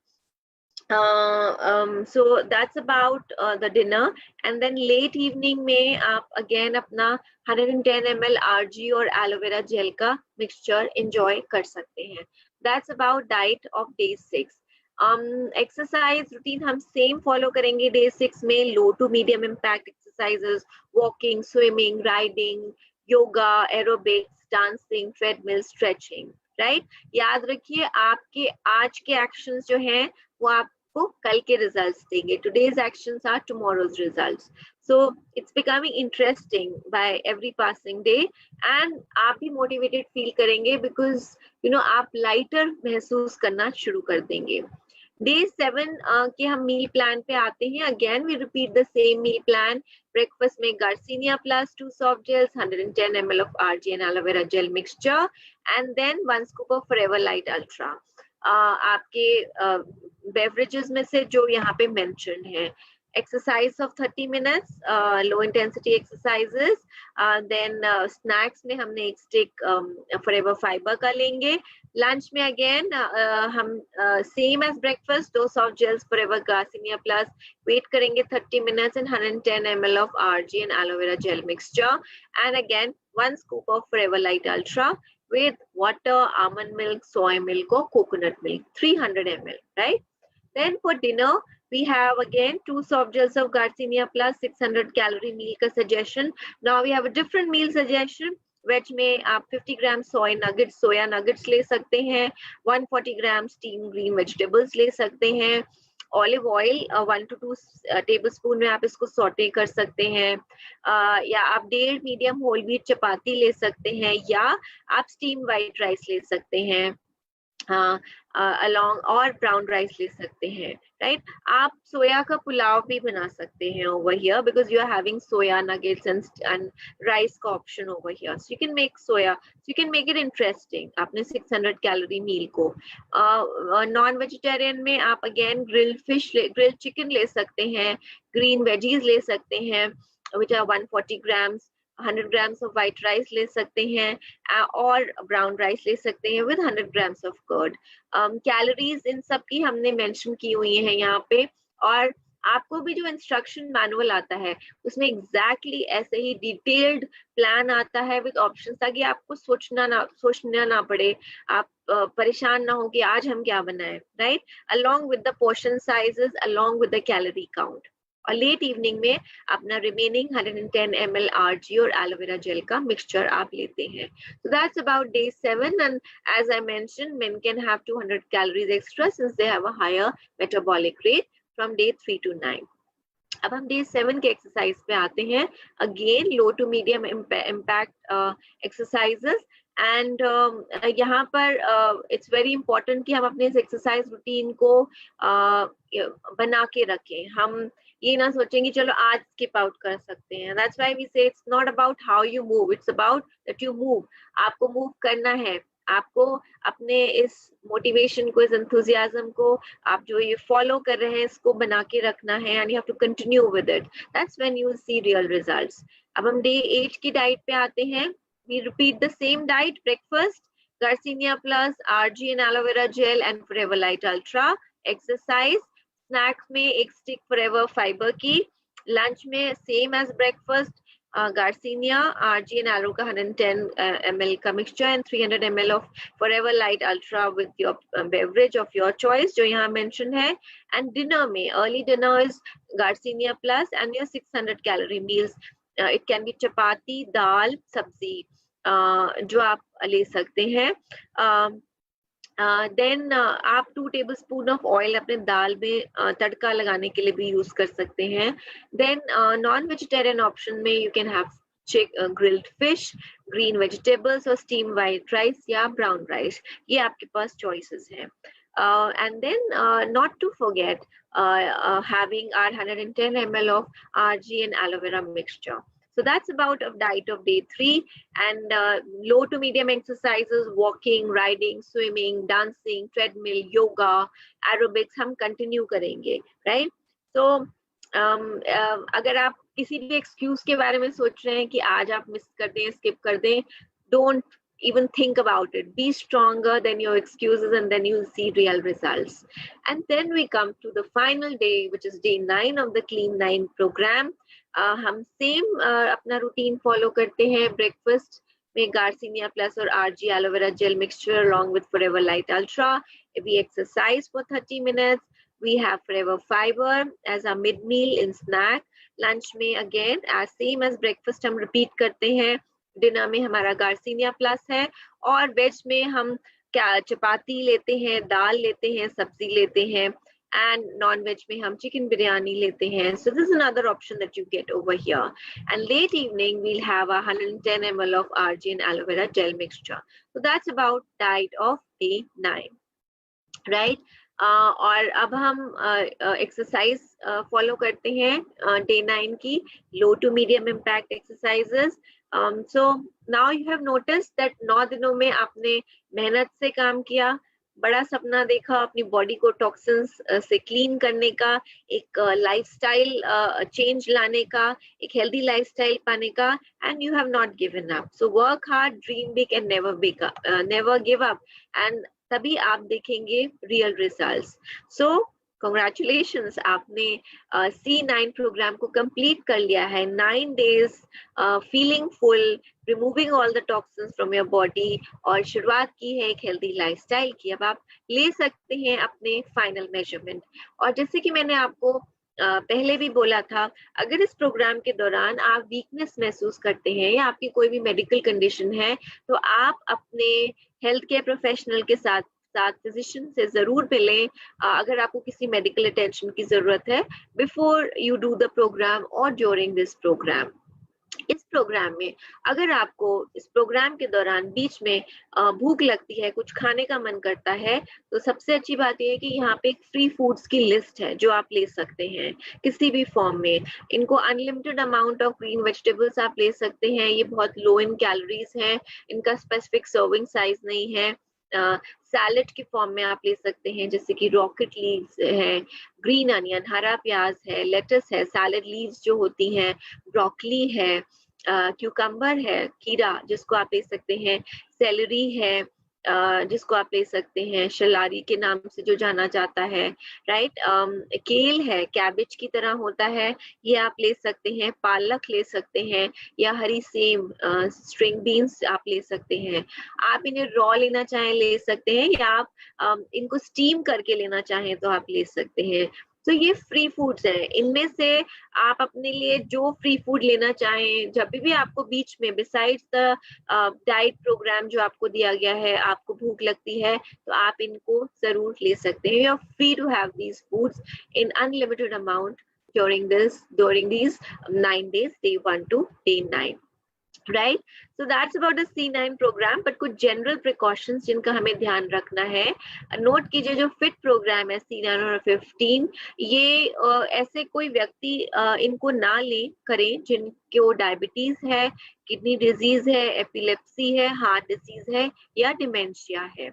So that's about the dinner, and then late evening में आप again अपना 110 ml RG और एलोवेरा जेल का मिक्सचर enjoy कर सकते हैं। That's about diet of day 6. Exercise routine हम same follow करेंगे day 6 में, low to medium impact exercises, walking, swimming, riding, yoga, aerobics, dancing, treadmill, stretching, right? याद रखिए आपके आज के actions जो हैं वो आप आपको कल के रिजल्ट्स देंगे. Today's actions are tomorrow's results. So it's becoming interesting by every passing day and आप भी मोटिवेटेड फील करेंगे बिकॉज आप लाइटर महसूस करना शुरू कर देंगे. डे 7 के हम मील प्लान पे आते हैं. Again we repeat the same meal plan. Breakfast में garcinia plus 2 soft gels, 110 ml of RG and aloe vera gel mixture, and then 1 scoop of Forever Light Ultra. आपके बेवरेजेस में से जो यहाँ पे मेंशन है, exercise of 30 minutes, low intensity exercises, then snacks में हमने एक stick forever fiber का लेंगे. लंच में अगेन हम same as breakfast 2 soft gels forever garcinia plus, wait करेंगे 30 minutes and 110 ml of RG and aloe vera gel mixture, and again 1 scoop of Forever Light Ultra with water, almond milk, soy milk or coconut milk, 300 ml, right? Then for dinner we have again 2 soft gels of Garcinia plus, 600 calorie meal का suggestion. Now we have a different meal suggestion. Veg में आप 50 ग्राम soya nuggets ले सकते हैं, 140 ग्राम steam green vegetables ले सकते हैं. Olive oil 1 to 2 tablespoon में आप इसको सॉटे कर सकते हैं, या आप 1.5 मीडियम होल व्हीट चपाती ले सकते हैं, या आप स्टीम वाइट राइस ले सकते हैं अलोंग, और ब्राउन राइस ले सकते हैं, राइट? आप सोया का पुलाव भी बना सकते हैं over here because you are having soya nuggets and rice का option over here. So you can make soya, so you can make it interesting. आपने 600 कैलोरी मील को. नॉन वेजिटेरियन में आप अगेन ग्रिल्ड चिकन ले सकते हैं, ग्रीन वेजीज ले सकते हैं which are 140 grams, 100 grams of white rice ले सकते हैं, और ब्राउन राइस ले सकते हैं with 100 grams of curd. Calories in सब की हमने मेंशन की हुई है यहाँ पे, और आपको भी जो इंस्ट्रक्शन मैनुअल आता है उसमें एग्जैक्टली ऐसे ही डिटेल्ड प्लान आता है विद ऑप्शंस, ताकि आपको सोचना ना पड़े, आप परेशान ना हो कि आज हम क्या बनाएं, right? Along with the portion sizes, along with the calorie count. और लेट इवनिंग में अपना रिमेनिंग 110 ml RG और एलोवेरा जेल का मिक्सचर आप लेते हैं. So that's about day 7, and as I mentioned, men can have 200 calories extra since they have a higher metabolic rate from day 3 to 9. अब हम day 7 के एक्सरसाइज पे आते हैं. Again low to medium impact exercises, and यहाँ पर it's very important कि हम अपने इस एक्सरसाइज रूटीन को बना के रखें. हम ये ना सोचें कि चलो आज स्किप आउट कर सकते हैं. दैट्स व्हाई वी से it's not about how you move, it's about that you move. आपको मूव करना है, आपको अपने इस मोटिवेशन को, इस एंथुसियाज्म को, आप जो ये फॉलो कर रहे हैं इसको बना के रखना है, and you have to continue with it. That's when you will see real results. अब हम डे 8 की डाइट पे आते हैं. We repeat the same diet. Breakfast Garcinia plus, RG and aloe vera gel and Forever Light Ultra. Exercise. Snacks में एक stick forever fibre की. Lunch में same as breakfast, garcinia, RG and aloe का 110 ml का mixture and 300 ml of forever light ultra with your beverage of your choice जो यहाँ mention है. And dinner में early dinner is garcinia plus and your 600 calorie meals. It can be chapati, dal, sabzi, जो आप ले सकते हैं. देन आप 2 टेबलस्पून ऑफ ऑयल अपने दाल में तड़का लगाने के लिए भी यूज कर सकते हैं. देन नॉन वेजिटेरियन ऑप्शन में you can have grilled fish, green vegetables और स्टीम वाइट राइस या ब्राउन राइस. ये आपके पास चॉइसेस हैं. And then not to forget having our 110 ml of RG and aloe vera mixture. So that's about a diet of day 3, and low to medium exercises, walking, riding, swimming, dancing, treadmill, yoga, aerobics हम continue करेंगे, right? So अगर आप किसी भी excuse के बारे में सोच रहे हैं कि आज आप miss कर दें, skip कर दें, don't even think about it. Be stronger than your excuses, and then you'll see real results. And then we come to the final day, which is day 9 of the Clean 9 program. हम same अपना routine follow करते हैं. Breakfast में garcinia plus और RG aloe vera gel mixture along with Forever Light Ultra. We exercise for 30 minutes. We have Forever Fiber as our mid meal in snack. Lunch में again as same as breakfast हम repeat करते हैं. Dinner में हमारा garcinia plus है, और veg में हम क्या चपाती लेते हैं, दाल लेते हैं, सब्जी लेते हैं. and non-veg में हम chicken biryani लेते हैं. So this is another option that you get over here. And late evening we'll have 110 ml of argan aloe vera gel mixture. So that's about diet of day 9, right? और अब हम exercise follow करते हैं day 9 की, low to medium impact exercises. So now you have notice that 9 दिनों में आपने मेहनत से काम किया, बड़ा सपना देखा, अपनी बॉडी को टॉक्सिन्स से क्लीन करने का, एक लाइफस्टाइल चेंज लाने का, एक हेल्दी लाइफस्टाइल पाने का, and you have not given up. So work hard, dream big and never give up, and तभी आप देखेंगे रियल रिजल्ट्स. सो कॉन्ग्रेचुलेशंस, आपने C9 प्रोग्राम को कंप्लीट कर लिया है. 9 days feeling full, removing all the toxins from your body, और शुरुआत की है एक हेल्दी लाइफस्टाइल की. अब आप ले सकते हैं अपने फाइनल मेजरमेंट. और जैसे कि मैंने आपको पहले भी बोला था, अगर इस प्रोग्राम के दौरान आप वीकनेस महसूस करते हैं या आपकी कोई भी मेडिकल कंडीशन है, तो आप अपने हेल्थ केयर प्रोफेशनल के साथ फिजिशियन से जरूर मिलें अगर आपको किसी मेडिकल अटेंशन की जरूरत है, before you do the program और ड्यूरिंग दिस प्रोग्राम. इस प्रोग्राम में अगर आपको इस प्रोग्राम के दौरान बीच में भूख लगती है, कुछ खाने का मन करता है, तो सबसे अच्छी बात यह है कि यहाँ पे एक फ्री फूड्स की लिस्ट है जो आप ले सकते हैं किसी भी फॉर्म में. इनको unlimited amount of green vegetables आप ले सकते हैं. ये बहुत लो इन कैलोरीज हैं, इनका स्पेसिफिक सर्विंग साइज नहीं है. सैलेड के फॉर्म में आप ले सकते हैं, जैसे कि रॉकेट लीव्स है, ग्रीन अनियन, हरा प्याज है, लेटस है, सैलेड लीव्स जो होती हैं, ब्रोकली है, क्यूकम्बर है, खीरा जिसको आप ले सकते हैं, सेलरी है जिसको आप ले सकते हैं, शलारी के नाम से जो जाना जाता है, राइट. केल है, कैबेज की तरह होता है, ये आप ले सकते हैं. पालक ले सकते हैं, या हरी सेम स्ट्रिंग बीन्स आप ले सकते हैं. आप इन्हें रॉ लेना चाहें ले सकते हैं, या आप इनको स्टीम करके लेना चाहें तो आप ले सकते हैं. तो ये फ्री फूड्स हैं. इनमें से आप अपने लिए जो फ्री फूड लेना चाहें, जब भी आपको बीच में बिसाइड्स द डाइट प्रोग्राम जो आपको दिया गया है, आपको भूख लगती है, तो आप इनको जरूर ले सकते हैं. You are free to have these foods in unlimited amount during these 9 days, day 1 to day 9. Right, so that's about the C9 program. but कुछ general precautions जिनका हमें ध्यान रखना है. नोट कीजिए, जो फिट प्रोग्राम है C9 और 15, ये ऐसे कोई व्यक्ति इनको ना करें जिनको डायबिटीज है, किडनी डिजीज है, एपिलेप्सी है, हार्ट डिजीज है, या डिमेंशिया है.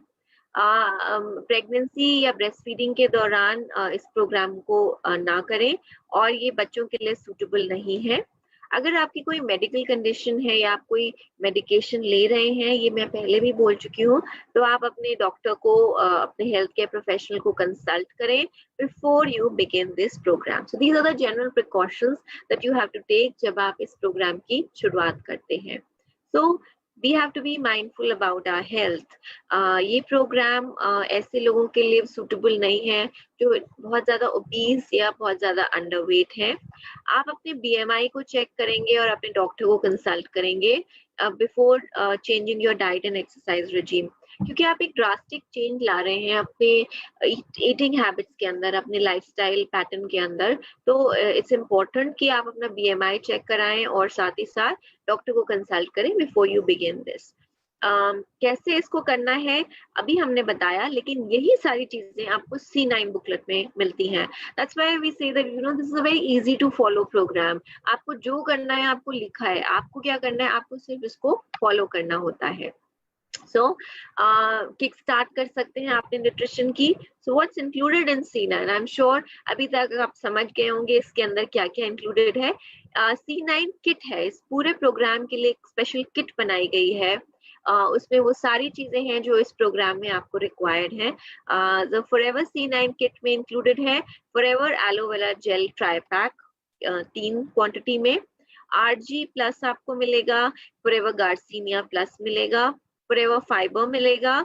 प्रेगनेंसी या ब्रेस्ट फीडिंग के दौरान इस प्रोग्राम को ना करें, और ये बच्चों के लिए सूटेबल नहीं है. अगर आपकी कोई मेडिकल कंडीशन है या आप कोई मेडिकेशन ले रहे हैं, ये मैं पहले भी बोल चुकी हूँ, तो आप अपने डॉक्टर को, अपने हेल्थ केयर प्रोफेशनल को कंसल्ट करें before you begin this program. So these are the general precautions that you have to take जब आप इस प्रोग्राम की शुरुआत करते हैं. So we have to be mindful about our health. ये प्रोग्राम ऐसे लोगों के लिए सूटेबल नहीं है जो बहुत ज्यादा ओबीज या बहुत ज्यादा अंडरवेट है. आप अपने BMI को चेक करेंगे और अपने डॉक्टर को कंसल्ट करेंगे before changing your diet and exercise regime, क्योंकि आप एक ड्रास्टिक चेंज ला रहे हैं अपने ईटिंग हैबिट्स के अंदर, अपने लाइफस्टाइल पैटर्न के अंदर. तो इट्स इम्पोर्टेंट कि आप अपना BMI चेक कराएं और साथ ही साथ डॉक्टर को कंसल्ट करें बिफोर यू बिगिन दिस. कैसे इसको करना है अभी हमने बताया, लेकिन यही सारी चीजें आपको C9 बुकलेट में मिलती हैं. That's why we say that this is a very easy to follow program. आपको जो करना है आपको लिखा है, आपको क्या करना है, आपको सिर्फ इसको फॉलो करना होता है. सो किक स्टार्ट कर सकते हैं आपने न्यूट्रिशन की. So what's included in C9? I am sure अभी तक आप समझ गए होंगे इसके अंदर क्या क्या इंक्लूडेड है. C9 किट है, इस पूरे प्रोग्राम के लिए एक स्पेशल किट बनाई गई है. उसमें वो सारी चीजें हैं जो इस प्रोग्राम में आपको रिक्वायर्ड है. द फॉरएवर C9 किट में इंक्लूडेड है forever aloe vera gel try pack 3 quantity में, RG प्लस आपको मिलेगा, फॉरएवर गार्सिनिया प्लस मिलेगा, फॉरएवर फाइबर मिलेगा,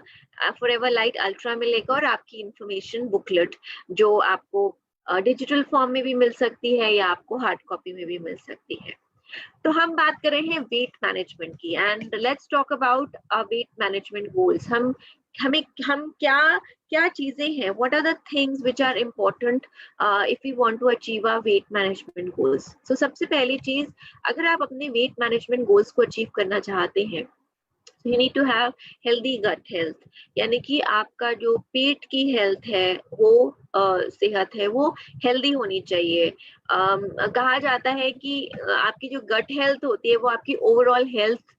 फॉरएवर लाइट अल्ट्रा मिलेगा, और आपकी इंफॉर्मेशन बुकलेट जो आपको डिजिटल फॉर्म में भी मिल सकती है या आपको हार्ड कॉपी में भी मिल सकती है. तो हम बात कर रहे हैं वेट मैनेजमेंट की, and let's talk about weight management goals. हम हम क्या क्या चीजें हैं, what are the things which are important if you want to achieve our weight management goals. So सबसे पहली चीज, अगर आप अपने वेट मैनेजमेंट गोल्स को अचीव करना चाहते हैं, you need to have healthy gut health, यानी कि आपका जो पेट की हेल्थ है, वो सेहत है, वो हेल्दी होनी चाहिए। कहा जाता है कि आपकी जो गट हेल्थ होती है वो आपकी ओवरऑल हेल्थ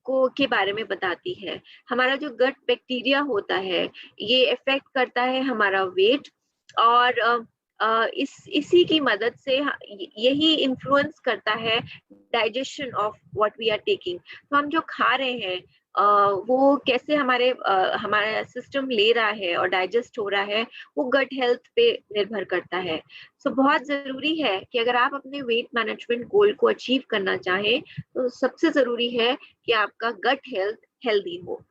को के बारे में बताती है। हमारा जो गट बैक्टीरिया होता है ये इफेक्ट करता है हमारा वेट, और इसी की मदद से यही इन्फ्लुएंस करता है digestion of what we are taking. तो हम जो खा रहे हैं वो कैसे हमारा सिस्टम ले रहा है और डाइजेस्ट हो रहा है, वो गट हेल्थ पे निर्भर करता है। सो बहुत जरूरी है कि अगर आप अपने वेट मैनेजमेंट गोल को अचीव करना चाहें तो सबसे जरूरी है कि आपका गट हेल्थ हेल्दी हो,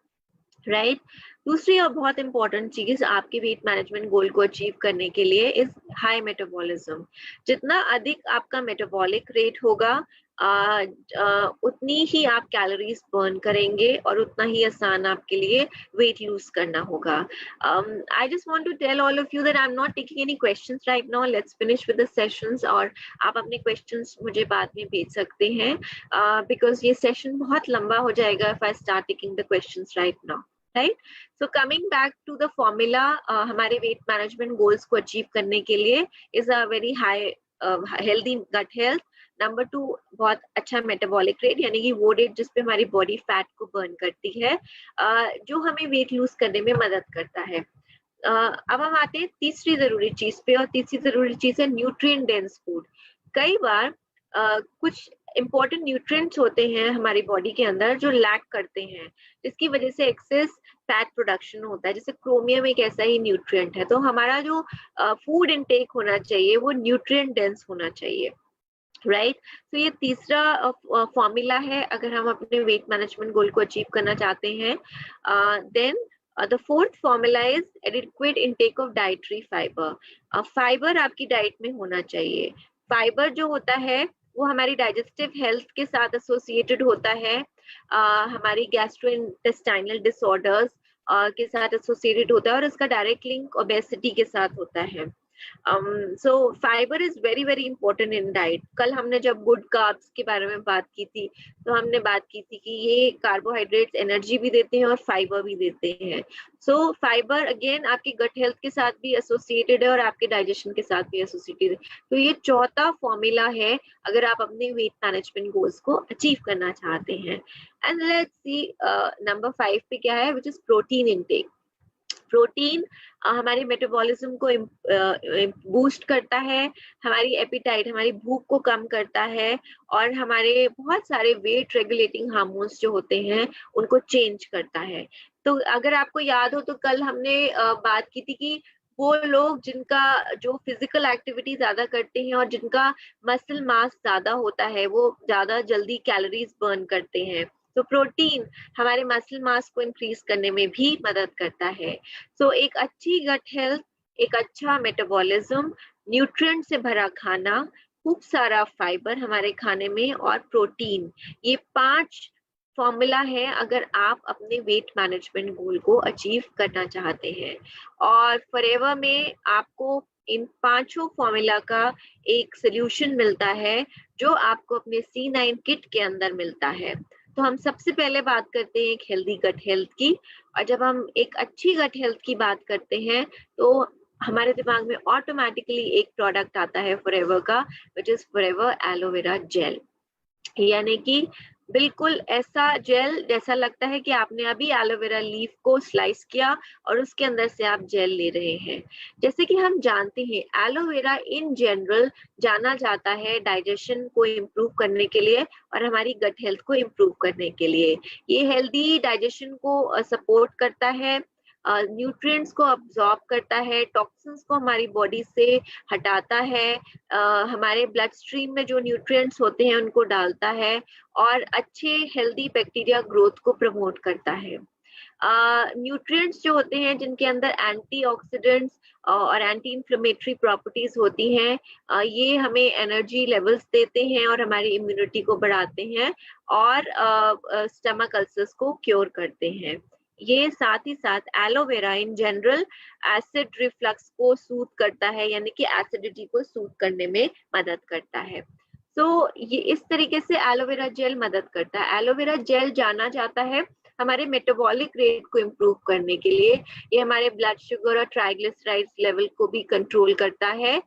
राइट। दूसरी और बहुत इंपॉर्टेंट चीज आपके वेट मैनेजमेंट गोल को अचीव करने के लिए इज हाई मेटाबॉलिज्म। जितना अधिक आपका मेटाबॉलिक रेट होगा, उतनी ही आप कैलोरीज बर्न करेंगे और उतना ही आसान आपके लिए वेट लूज करना होगा। I just want to tell all of you that I am not taking any questions right now, let's finish with the sessions, और आप अपने क्वेश्चंस मुझे बाद में भेज सकते हैं बिकॉज ये सेशन बहुत लंबा हो जाएगा if I start taking the questions right now, right. So coming back to the formula, हमारे वेट मैनेजमेंट गोल्स को अचीव करने के लिए is a very high healthy gut health, number 2 बहुत अच्छा मेटाबॉलिक रेट, यानी कि वो रेट जिसपे हमारी बॉडी फैट को बर्न करती है, जो हमें वेट लूज करने में मदद करता है। अब हम आते हैं तीसरी जरूरी चीज पे, और तीसरी जरूरी चीज है न्यूट्रिएंट डेंस फूड। कई बार कुछ इंपॉर्टेंट न्यूट्रिएंट्स होते हैं हमारी बॉडी के अंदर जो लैक करते हैं, जिसकी वजह से एक्सेस फैट प्रोडक्शन होता है। जैसे क्रोमियम एक ऐसा ही न्यूट्रिएंट है। तो हमारा जो फूड इनटेक होना चाहिए वो न्यूट्रिएंट डेंस होना चाहिए, राइट। तो ये तीसरा फॉर्मूला है अगर हम अपने वेट मैनेजमेंट गोल को अचीव करना चाहते हैं। Then the fourth formula is adequate intake of dietary fibre. Fibre आपकी डाइट में होना चाहिए। फाइबर जो होता है वो हमारी डाइजेस्टिव हेल्थ के साथ एसोसिएटेड होता है, हमारी गैस्ट्रोइंटेस्टाइनल डिसऑर्डर्स के साथ एसोसिएटेड होता है, और इसका डायरेक्ट लिंक ओबेसिटी के साथ होता है। So fibre is very very important in diet. कल हमने जब गुड कार्ब्स के बारे में बात की थी तो हमने बात की थी कि ये कार्बोहाइड्रेट्स एनर्जी भी देते हैं और फाइबर भी देते हैं। सो फाइबर अगेन आपकी गट हेल्थ के साथ भी एसोसिएटेड है और आपके डाइजेशन के साथ भी एसोसिएटेड है। तो ये चौथा फॉर्मूला है अगर आप अपने वेट मैनेजमेंट गोल्स को अचीव करना चाहते हैं। एंड लेट्स सी नंबर 5 पे क्या है, which is protein intake. Protein हमारे मेटाबॉलिज्म को बूस्ट करता है, हमारी एपिटाइट, हमारी भूख को कम करता है, और हमारे बहुत सारे वेट रेगुलेटिंग हार्मोन्स जो होते हैं उनको चेंज करता है। तो अगर आपको याद हो तो कल हमने बात की थी कि वो लोग जिनका जो फिजिकल एक्टिविटी ज्यादा करते हैं और जिनका मसल मास ज्यादा होता है वो ज्यादा जल्दी कैलोरीज बर्न करते हैं। तो प्रोटीन हमारे मसल मास को इंक्रीज करने में भी मदद करता है। सो एक अच्छी गट हेल्थ, एक अच्छा मेटाबॉलिज्म, न्यूट्रिएंट से भरा खाना, खूब सारा फाइबर हमारे खाने में, और प्रोटीन, ये 5 फॉर्मूला है अगर आप अपने वेट मैनेजमेंट गोल को अचीव करना चाहते हैं। और फॉरएवर में आपको इन 5 फॉर्मूला का एक सोल्यूशन मिलता है जो आपको अपने C9 किट के अंदर मिलता है। तो हम सबसे पहले बात करते हैं एक हेल्दी गट हेल्थ की, और जब हम एक अच्छी गट हेल्थ की बात करते हैं तो हमारे दिमाग में ऑटोमेटिकली एक प्रोडक्ट आता है फॉरएवर का, which is forever aloe vera gel. यानी कि बिल्कुल ऐसा जेल जैसा लगता है कि आपने अभी एलोवेरा लीफ को स्लाइस किया और उसके अंदर से आप जेल ले रहे हैं। जैसे कि हम जानते हैं एलोवेरा इन जनरल जाना जाता है डाइजेशन को इम्प्रूव करने के लिए और हमारी गट हेल्थ को इम्प्रूव करने के लिए। ये हेल्दी डाइजेशन को सपोर्ट करता है, न्यूट्रिएंट्स को अब्सॉर्ब करता है, टॉक्सिन्स को हमारी बॉडी से हटाता है, हमारे ब्लड स्ट्रीम में जो न्यूट्रिएंट्स होते हैं उनको डालता है, और अच्छे हेल्दी बैक्टीरिया ग्रोथ को प्रमोट करता है। न्यूट्रिएंट्स जो होते हैं जिनके अंदर एंटीऑक्सीडेंट्स और एंटी इन्फ्लेमेटरी प्रॉपर्टीज होती हैं, ये हमें एनर्जी लेवल्स देते हैं और हमारी इम्यूनिटी को बढ़ाते हैं और स्टमक अल्सर्स को क्योर करते हैं। ये साथ ही साथ aloe vera in general acid reflux को सूद करता है, यानी कि एसिडिटी को सूद करने में मदद करता है। तो ये इस तरीके से एलोवेरा जेल मदद करता है। एलोवेरा जेल जाना जाता है हमारे मेटाबॉलिक रेट को इम्प्रूव करने के लिए। ये हमारे ब्लड शुगर और ट्राइग्लिसराइड्स लेवल को भी कंट्रोल करता है,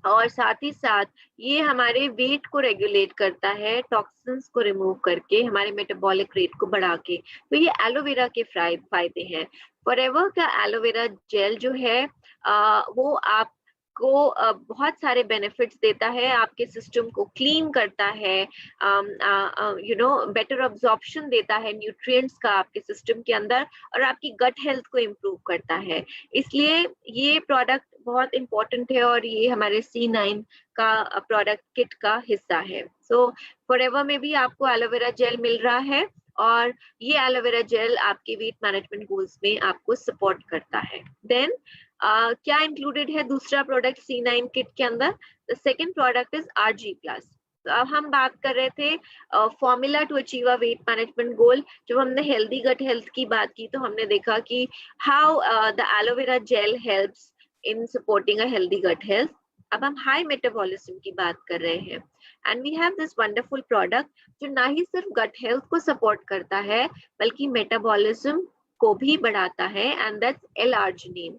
और साथ ही साथ ये हमारे वेट को रेगुलेट करता है, टॉक्सिन्स को रिमूव करके हमारे मेटाबॉलिक रेट को बढ़ा के। तो ये एलोवेरा के फायदे हैं। फॉरएवर का एलोवेरा जेल जो है वो आपको बहुत सारे बेनिफिट्स देता है, आपके सिस्टम को क्लीन करता है, बेटर अब्जॉर्प्शन देता है न्यूट्रिएंट्स का आपके सिस्टम के अंदर, और आपकी गट हेल्थ को इम्प्रूव करता है। इसलिए ये प्रोडक्ट बहुत इंपॉर्टेंट है और ये हमारे C9 का प्रोडक्ट किट का हिस्सा है। सो फॉरएवर में भी आपको एलोवेरा जेल मिल रहा है, और ये एलोवेरा जेल आपके वेट मैनेजमेंट गोल्स में आपको सपोर्ट करता है। देन क्या इंक्लूडेड है दूसरा प्रोडक्ट C9 किट के अंदर? The second product is RG plus. तो अब हम बात कर रहे थे formula to achieve a weight management goal. जब हमने हेल्दी गट हेल्थ की बात की तो हमने देखा कि how the aloe vera gel helps in supporting a healthy gut health. अब हम हाई मेटाबॉलिज्म की बात कर रहे हैं, and we have this wonderful product जो ना ही सिर्फ गट हेल्थ को सपोर्ट करता है बल्कि मेटाबॉलिज्म को भी बढ़ाता है, एंड दैट्स L-arginine।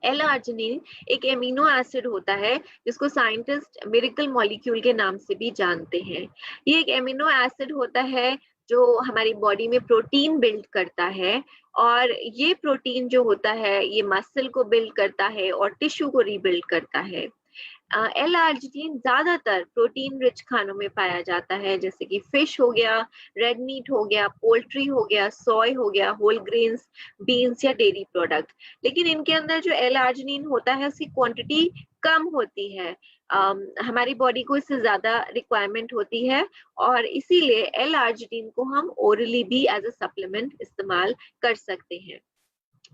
L-arginine एक एमिनो एसिड होता है जिसको साइंटिस्ट मिरेकल मॉलिक्यूल के नाम से भी जानते हैं। ये एक एमिनो एसिड होता है जो हमारी बॉडी में प्रोटीन बिल्ड करता है, और ये प्रोटीन जो होता है ये मसल को बिल्ड करता है और टिश्यू को रीबिल्ड करता है। L-arginine ज्यादातर प्रोटीन रिच खानों में पाया जाता है, जैसे कि फिश हो गया, रेड मीट हो गया, पोल्ट्री हो गया, सोय हो गया, होल ग्रेन्स, बीन्स या डेयरी प्रोडक्ट। लेकिन इनके अंदर जो L-arginine होता है उसकी क्वांटिटी कम होती है, हमारी बॉडी को इससे ज्यादा रिक्वायरमेंट होती है, और इसीलिए L-arginine को हम ओरली भी एज अ सप्लीमेंट इस्तेमाल कर सकते हैं।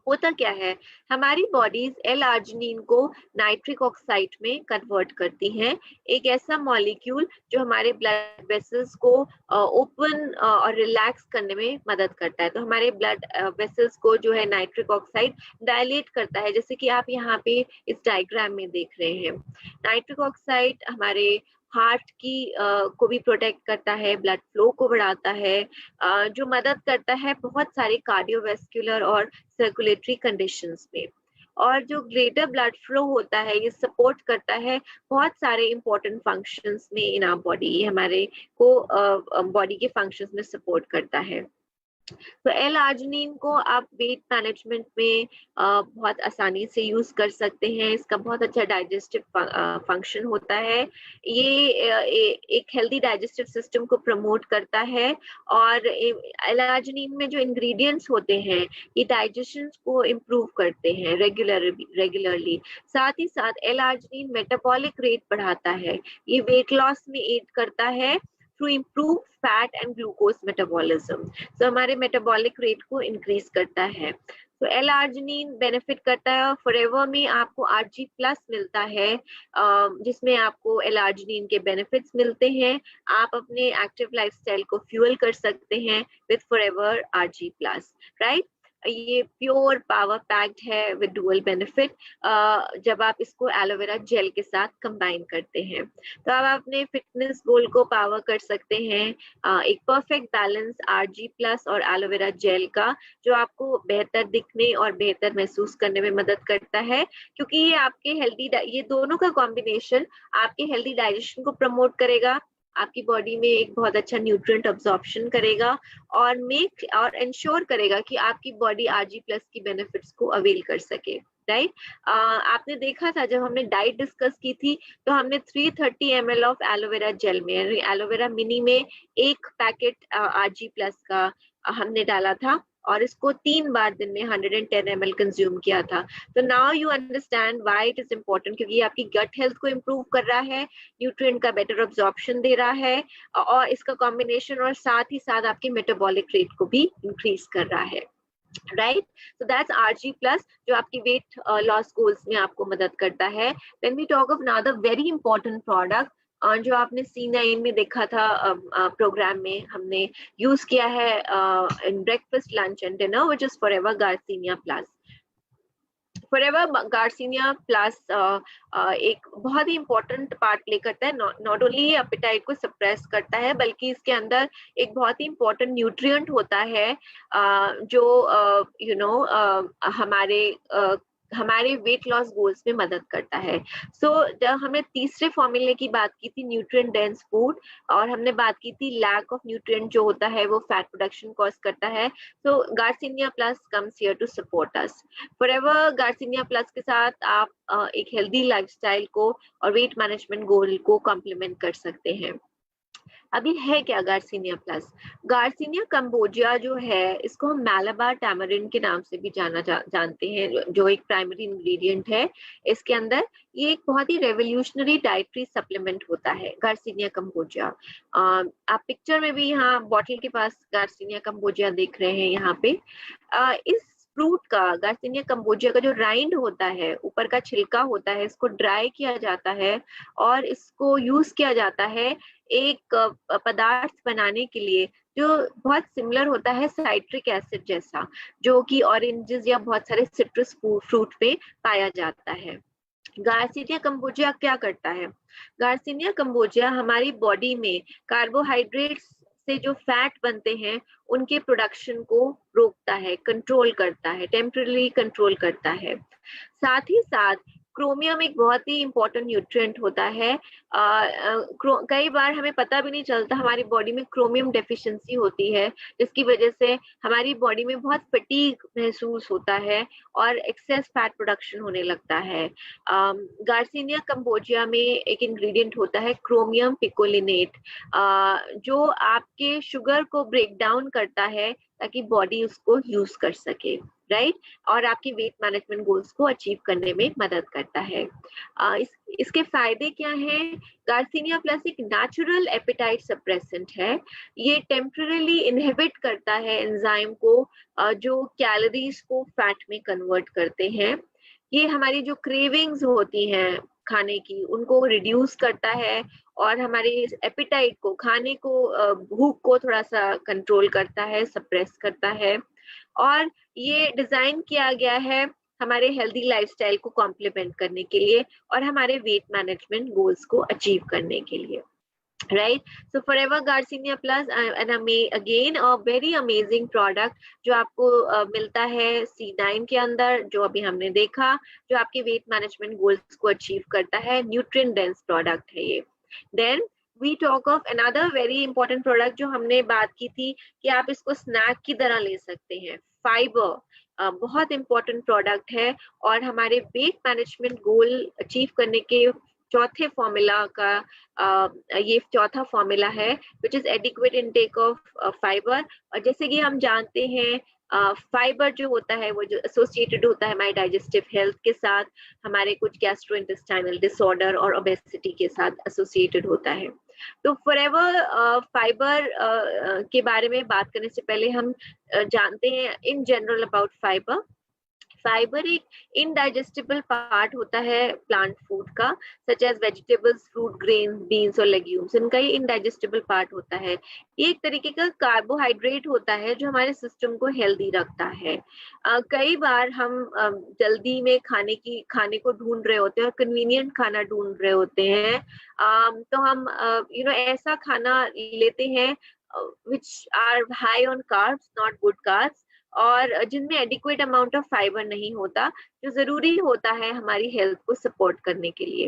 होता क्या है, हमारी बॉडीज L-arginine को नाइट्रिक ऑक्साइड में कन्वर्ट करती हैं, एक ऐसा मॉलिक्यूल जो हमारे ब्लड वेसल्स को ओपन और रिलैक्स करने में मदद करता है। तो हमारे ब्लड वेसल्स को जो है नाइट्रिक ऑक्साइड डायलेट करता है, जैसे कि आप यहाँ पे इस डायग्राम में देख रहे हैं। नाइट्रिक ऑक्साइड हमारे हार्ट की को भी प्रोटेक्ट करता है, ब्लड फ्लो को बढ़ाता है, जो मदद करता है बहुत सारे कार्डियोवैस्कुलर और सर्कुलेटरी कंडीशंस में। और जो ग्रेटर ब्लड फ्लो होता है ये सपोर्ट करता है बहुत सारे इंपॉर्टेंट फंक्शंस में इन आवर बॉडी, ये हमारे को बॉडी के फंक्शंस में सपोर्ट करता है। तो L-arginine को आप वेट मैनेजमेंट में बहुत आसानी से यूज कर सकते हैं। इसका बहुत अच्छा डाइजेस्टिव फंक्शन होता है। ये एक हेल्दी डाइजेस्टिव सिस्टम को प्रमोट करता है, और L-arginine में जो इंग्रेडिएंट्स होते हैं ये डाइजेशन को इम्प्रूव करते हैं रेगुलरली। साथ ही साथ L-arginine मेटाबॉलिक रेट बढ़ाता है, ये वेट लॉस में एड करता है through improve fat and glucose metabolism. तो हमारे मेटाबॉलिक रेट को इंक्रीज करता है। तो L-arginine बेनिफिट करता है, और फॉरएवर में आपको RG प्लस मिलता है, जिसमें आपको L-arginine के बेनिफिट्स मिलते हैं। आप अपने एक्टिव लाइफस्टाइल को फ्यूल कर सकते हैं with forever RG plus, right. ये प्योर पावर पैक्ड है विद डुअल बेनिफिट, जब आप इसको एलोवेरा जेल के साथ कंबाइन करते हैं तो आप अपने फिटनेस गोल को पावर कर सकते हैं। एक परफेक्ट बैलेंस RG प्लस और एलोवेरा जेल का, जो आपको बेहतर दिखने और बेहतर महसूस करने में मदद करता है, क्योंकि ये आपके ये दोनों का कॉम्बिनेशन आपके हेल्दी डाइजेशन को प्रमोट करेगा, आपकी बॉडी में एक बहुत अच्छा न्यूट्रिएंट अब्जॉर्प्शन करेगा, और इंश्योर करेगा कि आपकी body RG plus key benefits को अवेल कर सके, राइट। आपने देखा था जब हमने डाइट डिस्कस की थी तो हमने 330 ml ऑफ एलोवेरा जेल में, एलोवेरा मिनी में एक पैकेट RG प्लस का हमने डाला था, और इसको 3 बार दिन में 110 ml कंज्यूम किया था। तो now you understand why it is important, क्योंकि आपकी गट हेल्थ को इम्प्रूव कर रहा है, न्यूट्रिएंट का बेटर अब्जॉर्प्शन दे रहा है, और इसका कॉम्बिनेशन और साथ ही साथ आपके मेटाबॉलिक रेट को भी इंक्रीज कर रहा है, right. So that's RG plus जो आपकी वेट लॉस गोल्स में आपको मदद करता है। When we talk of another very important product जो आपने C9 में देखा था प्रोग्राम में, हमने यूज किया है in breakfast, lunch and dinner, which is forever Garcinia plus. Forever Garcinia plus एक बहुत ही इंपॉर्टेंट पार्ट प्ले करता है। नॉट ओनली एपेटाइट को सप्रेस करता है, बल्कि इसके अंदर एक बहुत ही इंपॉर्टेंट न्यूट्रिएंट होता है जो हमारे वेट लॉस गोल्स में मदद करता है। जब हमने तीसरे फॉर्मूले की बात की थी, न्यूट्रिएंट डेंस फूड, और हमने बात की थी लैक ऑफ न्यूट्रिएंट जो होता है वो फैट प्रोडक्शन कॉज करता है। तो Garcinia Plus comes here to support us. Forever Garcinia Plus के साथ आप एक हेल्दी लाइफस्टाइल को और वेट मैनेजमेंट गोल को कॉम्प्लीमेंट कर सकते हैं। अभी है क्या गार्सिनिया प्लस? गार्सिनिया कंबोजिया जो है, इसको हम मैलाबार टैमरिन के नाम से भी जानते हैं, जो एक प्राइमरी इंग्रेडिएंट है इसके अंदर। ये एक बहुत ही रेवोल्यूशनरी डाइटरी सप्लीमेंट होता है गार्सिनिया कंबोजिया। आप पिक्चर में भी यहाँ बॉटल के पास गार्सिनिया कंबोजिया देख रहे हैं यहाँ पे। इस फ्रूट का, गार्सिनिया कंबोजिया का जो राइंड होता है, ऊपर का छिलका होता है, इसको ड्राई किया जाता है और इसको यूज किया जाता है एक पदार्थ बनाने के लिए जो बहुत सिमिलर होता है साइट्रिक एसिड जैसा, जो कि ऑरेंजेस या बहुत सारे सिट्रस फ्रूट पे पाया जाता है। गार्सिनिया कंबोजिया क्या करता है? गार्सिनिया कंबोजिया हमारी बॉडी में कार्बोहाइड्रेट्स से जो फैट बनते हैं उनके प्रोडक्शन को रोकता है, कंट्रोल करता है, टेम्पररी कंट्रोल करता है। साथ ही साथ क्रोमियम एक बहुत ही इंपॉर्टेंट न्यूट्रिएंट होता है। कई बार हमें पता भी नहीं चलता, हमारी बॉडी में क्रोमियम डेफिशिएंसी होती है, जिसकी वजह से हमारी बॉडी में बहुत फटीग महसूस होता है और एक्सेस फैट प्रोडक्शन होने लगता है। गार्सिनिया कंबोजिया में एक इंग्रेडिएंट होता है क्रोमियम पिकोलिनेट, जो आपके शुगर को ब्रेक डाउन करता है ताकि बॉडी उसको यूज कर सके, राइट, और आपके वेट मैनेजमेंट गोल्स को अचीव करने में मदद करता है। इसके फायदे क्या हैं? गार्सिनिया प्लस एक नेचुरल एपेटाइट सप्रेसेंट है। ये टेम्पररीली इनहिबिट करता है एंजाइम को जो कैलोरीज को फैट में कन्वर्ट करते हैं। ये हमारी जो क्रेविंग्स होती हैं खाने की, उनको रिड्यूस करता है और हमारे एपेटाइट को, खाने को, भूख को थोड़ा सा कंट्रोल करता है, सप्रेस करता है। और ये डिजाइन किया गया है हमारे हेल्दी लाइफस्टाइल को कॉम्प्लीमेंट करने के लिए और हमारे वेट मैनेजमेंट गोल्स को अचीव करने के लिए, right. So forever Garcinia plus again a very amazing product जो आपको मिलता है C9 के अंदर, जो अभी हमने देखा, जो आपके वेट मैनेजमेंट गोल्स को अचीव करता है। न्यूट्रिएंट डेंस प्रोडक्ट है ये। Then we talk of another very important product जो हमने बात की थी कि आप इसको स्नैक की तरह ले सकते हैं। फाइबर बहुत इंपॉर्टेंट प्रोडक्ट है और हमारे वेट मैनेजमेंट गोल अचीव करने के चौथे फॉर्मूला का ये चौथा फॉर्मूला है, which is adequate intake of fibre. और जैसे कि हम जानते हैं फाइबर जो होता है वो जो एसोसिएटेड होता है हमारे डाइजेस्टिव हेल्थ के साथ, हमारे कुछ गैस्ट्रोइंटेस्टाइनल डिसऑर्डर और ओबेसिटी के साथ एसोसिएटेड होता है। तो फॉरएवर फाइबर के बारे में बात करने से पहले हम जानते हैं in general about fibre. Fibre एक इनडाइजेस्टिबल पार्ट होता है प्लांट फूड का, such as vegetables, fruit, grain, beans और लेग्यूम्स, इनका ये इनडाइजेस्टिबल पार्ट होता है। ये एक तरीके का कार्बोहाइड्रेट होता है जो हमारे सिस्टम को हेल्दी रखता है। कई बार हम जल्दी में खाने को ढूंढ रहे होते हैं और कन्वीनियंट खाना ढूंढ रहे होते हैं, तो हम ऐसा खाना लेते हैं which are high on carbs, not good carbs, और जिनमें एडिक्वेट अमाउंट ऑफ फाइबर नहीं होता, जो जरूरी होता है हमारी हेल्थ को सपोर्ट करने के लिए।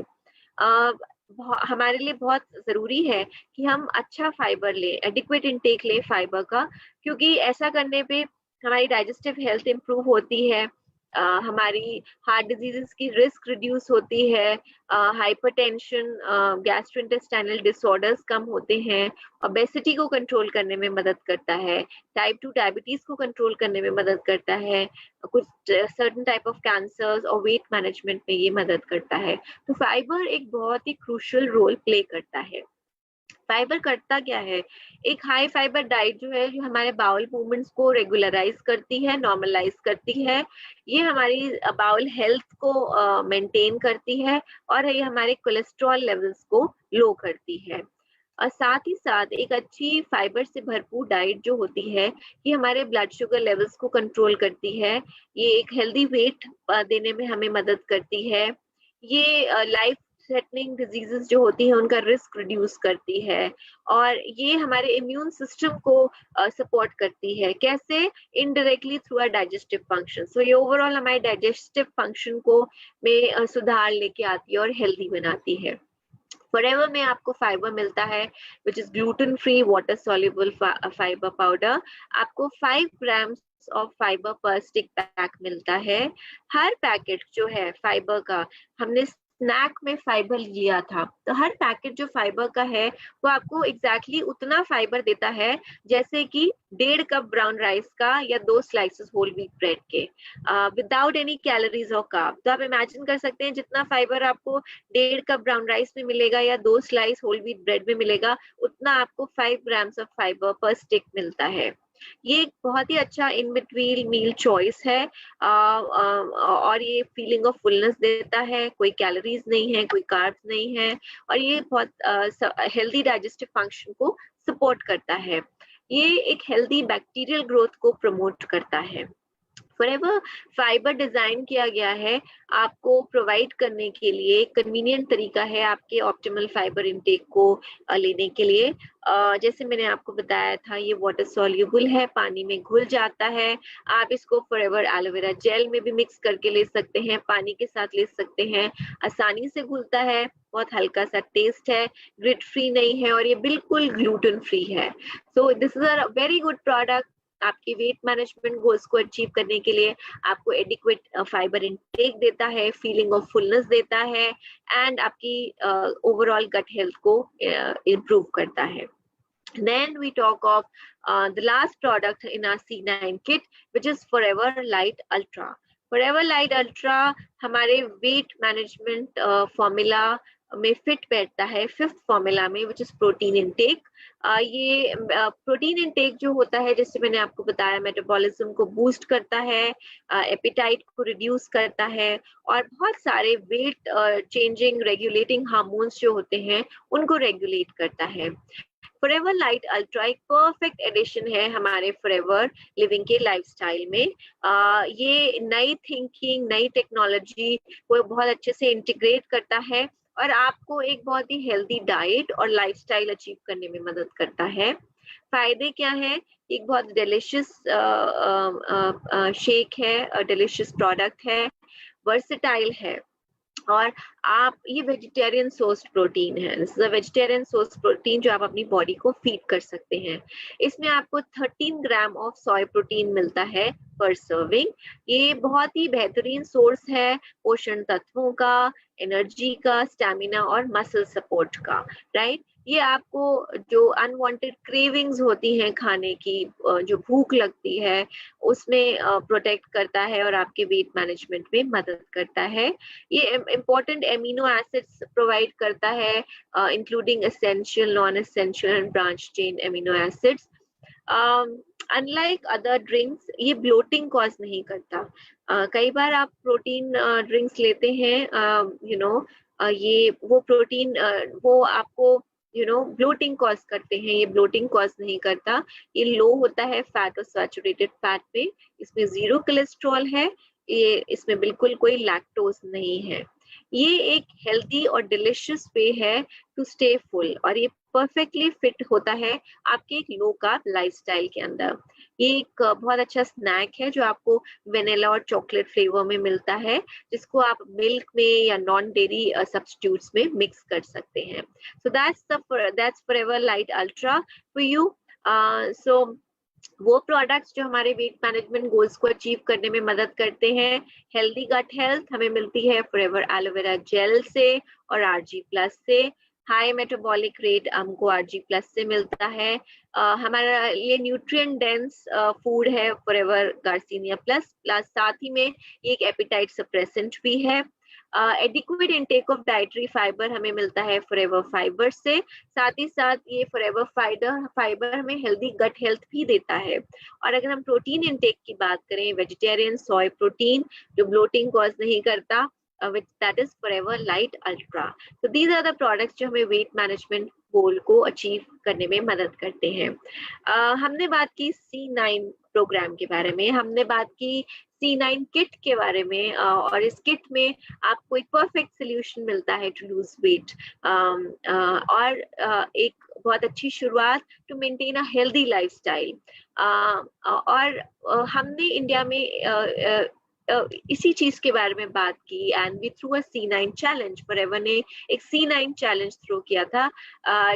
हमारे लिए बहुत जरूरी है कि हम अच्छा फाइबर लें, एडिक्वेट इनटेक लें फाइबर का, क्योंकि ऐसा करने पे हमारी डाइजेस्टिव हेल्थ इंप्रूव होती है, हमारी हार्ट डिजीजेस की रिस्क रिड्यूस होती है, हाइपरटेंशन, गैस्ट्रोइंटेस्टाइनल डिसऑर्डर्स कम होते हैं, ओबेसिटी को कंट्रोल करने में मदद करता है, टाइप 2 डायबिटीज को कंट्रोल करने में मदद करता है, कुछ सर्टेन टाइप ऑफ कैंसर्स और वेट मैनेजमेंट में ये मदद करता है। तो फाइबर एक बहुत ही क्रूशियल रोल प्ले करता है। फाइबर करता क्या है, एक हाई फाइबर डाइट जो है, जो हमारे बाउल मूवमेंट्स को रेगुलराइज करती है, नॉर्मलाइज करती है, ये हमारी बाउल हेल्थ को मेंटेन करती है, और ये हमारे कोलेस्ट्रॉल लेवल्स को लो करती है। और साथ ही साथ एक अच्छी फाइबर से भरपूर डाइट जो होती है, ये हमारे ब्लड शुगर लेवल्स को कंट्रोल करती है, ये एक हेल्दी वेट देने में हमें मदद करती है, ये लाइफ थ्रेटनिंग डिजीजेस जो होती हैं उनका रिस्क रिड्यूस करती है, और ये हमारे इम्यून सिस्टम को सपोर्ट करती है। कैसे? Indirectly through our digestive function. So ये ओवरऑल हमारे डाइजेस्टिव फंक्शन को में सुधार लेके आती है और हेल्दी बनाती है। फॉरएवर में आपको फाइबर मिलता है which is gluten free water soluble fibre powder. आपको 5 ग्राम्स ऑफ फाइबर पर स्टिक पैक मिलता है। हर पैकेट जो है फाइबर का, हमने स्नैक में फाइबर लिया था, तो हर पैकेट जो फाइबर का है वो आपको एग्जैक्टली उतना फाइबर देता है जैसे कि 1.5 कप ब्राउन राइस का या 2 स्लाइसेस होल व्हीट ब्रेड के, विदाउट एनी कैलोरीज और कार्ब। तो आप इमेजिन कर सकते हैं जितना फाइबर आपको 1.5 कप ब्राउन राइस में मिलेगा या 2 स्लाइस होल व्हीट ब्रेड में मिलेगा, उतना आपको 5 ग्राम्स ऑफ फाइबर पर स्टिक मिलता है। ये एक बहुत ही अच्छा इन बिटवीन मील चॉइस है, और ये फीलिंग ऑफ फुलनेस देता है, कोई कैलोरीज नहीं है, कोई कार्ब्स नहीं है, और ये बहुत हेल्दी डाइजेस्टिव फंक्शन को सपोर्ट करता है। ये एक हेल्दी बैक्टीरियल ग्रोथ को प्रमोट करता है। फॉरएवर फाइबर डिजाइन किया गया है आपको प्रोवाइड करने के लिए, कन्वीनियंट तरीका है आपके ऑप्टिमल फाइबर इनटेक को लेने के लिए। जैसे मैंने आपको बताया था, ये वाटर सॉल्युबल है, पानी में घुल जाता है। आप इसको फॉरएवर एलोवेरा जेल में भी मिक्स करके ले सकते हैं, पानी के साथ ले सकते हैं, आसानी से घुलता है, बहुत हल्का सा टेस्ट है, ग्रिट फ्री नहीं है, और ये बिल्कुल ग्लूटेन फ्री है। सो this is a very good product आपके वेट मैनेजमेंट गोल्स को अचीव करने के लिए। आपको एडिक्वेट फाइबर इनटेक देता है, फीलिंग ऑफ फुलनेस देता है, एंड आपकी ओवरऑल गट हेल्थ को इम्प्रूव करता है। Then we talk of the last product in our C9 kit, which is Forever Light Ultra. Forever Light Ultra हमारे वेट मैनेजमेंट फॉर्मूला में फिट बैठता है, 5th फॉर्मूला में, विच इज प्रोटीन इनटेक। ये protein intake जो होता है, जैसे मैंने आपको बताया, मेटाबॉलिज्म को बूस्ट करता है, एपिटाइट को रिड्यूस करता है, और बहुत सारे वेट चेंजिंग रेगुलेटिंग हार्मोन्स जो होते हैं उनको रेगुलेट करता है। फॉरएवर लाइट अल्ट्रा एक परफेक्ट एडिशन है हमारे फॉरएवर लिविंग के लाइफस्टाइल में। ये नई थिंकिंग, नई टेक्नोलॉजी को बहुत अच्छे से इंटीग्रेट करता है, और आपको एक बहुत ही हेल्दी डाइट और लाइफस्टाइल अचीव करने में मदद करता है। फायदे क्या है? एक बहुत डिलिशियस शेक है, डिलिशियस प्रोडक्ट है, वर्सेटाइल है, और आप ये वेजिटेरियन सोर्स्ड प्रोटीन है। This is a vegetarian source protein जो आप अपनी बॉडी को फीड कर सकते हैं। इसमें आपको 13 ग्राम ऑफ सोय प्रोटीन मिलता है पर सर्विंग। ये बहुत ही बेहतरीन सोर्स है पोषण तत्वों का, एनर्जी का, स्टैमिना और मसल सपोर्ट का, राइट। ये आपको जो अनवांटेड क्रेविंग्स होती हैं खाने की, जो भूख लगती है, उसमें प्रोटेक्ट करता है और आपके वेट मैनेजमेंट में मदद करता है। ये इम्पोर्टेंट एमिनो एसिड्स प्रोवाइड करता है, including essential, non essential and branch chain amino acids. Unlike other drinks, ये ब्लोटिंग कॉज नहीं करता। कई बार आप प्रोटीन ड्रिंक्स लेते हैं, ये वो प्रोटीन वो आपको ब्लोटिंग कॉज करते हैं, ये ब्लोटिंग कॉज नहीं करता। ये लो होता है फैट और सैचुरेटेड फैट में, इसमें 0 कोलेस्ट्रॉल है, ये इसमें बिल्कुल कोई लैक्टोज नहीं है। ये एक हेल्दी और डिलिशियस वे है टू स्टे फुल, और ये परफेक्टली फिट होता है आपके एक लो कार्ब लाइफस्टाइल के अंदर। ये एक बहुत अच्छा स्नैक है जो आपको वेनिला और चॉकलेट फ्लेवर में मिलता है, जिसको आप मिल्क में या नॉन डेयरी सब्स्टिट्यूट्स में मिक्स कर सकते हैं। So that's Forever light Ultra for you. So वो प्रोडक्ट्स जो हमारे वेट मैनेजमेंट गोल्स को अचीव करने में मदद करते हैं। हेल्दी गट हेल्थ हमें मिलती है फॉरएवर एलोवेरा जेल से और RG प्लस से। हाई मेटाबॉलिक रेट हमको RG प्लस से मिलता है। हमारा ये न्यूट्रिएंट डेंस फूड है फॉरएवर गार्सिनिया प्लस, साथ ही में एक एपिटाइट सप्रेसेंट भी है। Adequate intake of dietary fibre हमें मिलता है फॉरएवर फाइबर से, साथ ही साथ ये फॉरएवर फाइबर हमें हेल्दी गट हेल्थ भी देता है। और अगर हम प्रोटीन इनटेक की बात करें, वेजिटेरियन सोय प्रोटीन जो ब्लोटिंग कॉज नहीं करता, which that is Forever Light Ultra. So these are the products जो हमें वेट मैनेजमेंट गोल को अचीव करने में मदद करते हैं। हमने बात की C9 प्रोग्राम के बारे में, हमने बात की C9 किट के बारे में, और इस किट में आपको एक परफेक्ट सोल्यूशन मिलता है टू लूज वेट, और एक बहुत अच्छी शुरुआत to maintain a healthy lifestyle. और हमने इंडिया में इसी चीज के बारे में बात की, and we threw a C9 challenge. Forever ने एक C9 चैलेंज थ्रो किया था,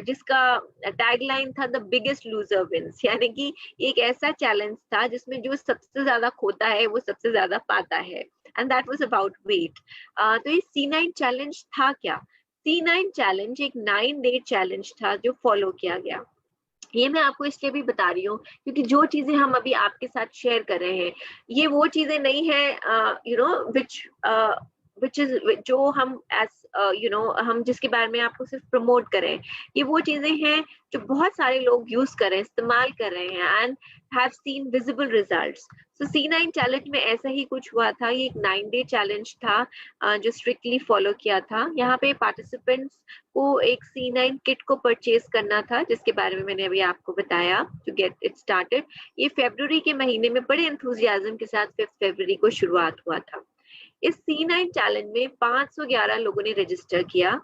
जिसका टैगलाइन था द बिगेस्ट लूजर विंस, यानी कि एक ऐसा चैलेंज था जिसमें जो सबसे ज्यादा खोता है वो सबसे ज्यादा पाता है, and that was about wait. तो ये C9 चैलेंज था क्या? C9 चैलेंज एक 9-day चैलेंज था जो फॉलो किया गया। ये मैं आपको इसलिए भी बता रही हूँ क्योंकि जो चीजें हम अभी आपके साथ शेयर कर रहे हैं ये वो चीजें नहीं है विच इज जो हम एज हम जिसके बारे में आपको सिर्फ प्रमोट करें। ये वो चीजें हैं जो बहुत सारे लोग यूज कर रहे हैं, इस्तेमाल कर रहे हैं, and have seen visible results. So C9 challenge में ऐसा ही कुछ हुआ था। ये एक 9-day चैलेंज था जो स्ट्रिक्टली फॉलो किया था। यहाँ पे पार्टिसिपेंट्स को एक C9 किट को परचेज करना था, जिसके बारे में मैंने अभी आपको बताया, टू गेट इट स्टार्टेड। ये फरवरी के महीने में बड़े एंथुजियाज्म के साथ 5 फरवरी को शुरुआत हुआ था। इस C9 चैलेंज में 511 लोगों ने रजिस्टर किया,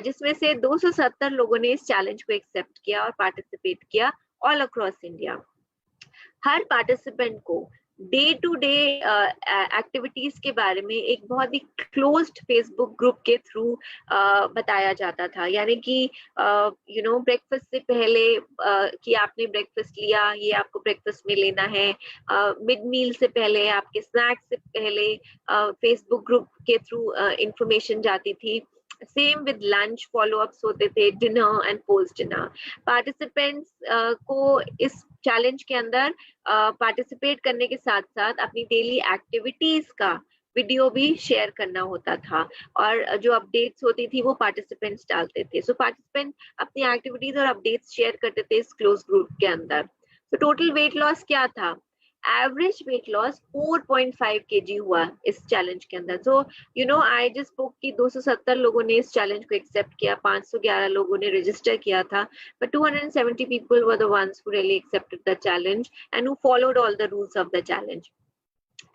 जिसमें से 270 लोगों ने इस चैलेंज को एक्सेप्ट किया और पार्टिसिपेट किया ऑल अक्रॉस इंडिया। हर पार्टिसिपेंट को डे टू डे एक्टिविटीज के बारे में एक बहुत ही क्लोज्ड फेसबुक ग्रुप के थ्रू बताया जाता था, यानी कि ब्रेकफास्ट से पहले कि आपने ब्रेकफास्ट लिया, ये आपको ब्रेकफास्ट में लेना है, मिड मील से पहले, आपके स्नैक्स से पहले फेसबुक ग्रुप के थ्रू इंफॉर्मेशन जाती थी। Same with lunch follow ups होते थे, dinner and post dinner. Participants को इस चैलेंज के अंदर पार्टिसिपेट करने के साथ साथ अपनी डेली एक्टिविटीज का वीडियो भी शेयर करना होता था, और जो अपडेट्स होती थी वो पार्टिसिपेंट्स डालते थे। सो पार्टिसिपेंट अपनी एक्टिविटीज और अपडेट्स शेयर करते थे इस क्लोज ग्रुप के अंदर। तो टोटल वेट लॉस क्या था? एवरेज वेट लॉस 4.5 kg हुआ इस चैलेंज के अंदर। सो आई जस्ट स्पोक कि 270 लोगों ने इस चैलेंज को एक्सेप्ट किया, 511 लोगों ने रजिस्टर किया था, but 270 people were the ones who really accepted the challenge and who followed all the rules of the challenge.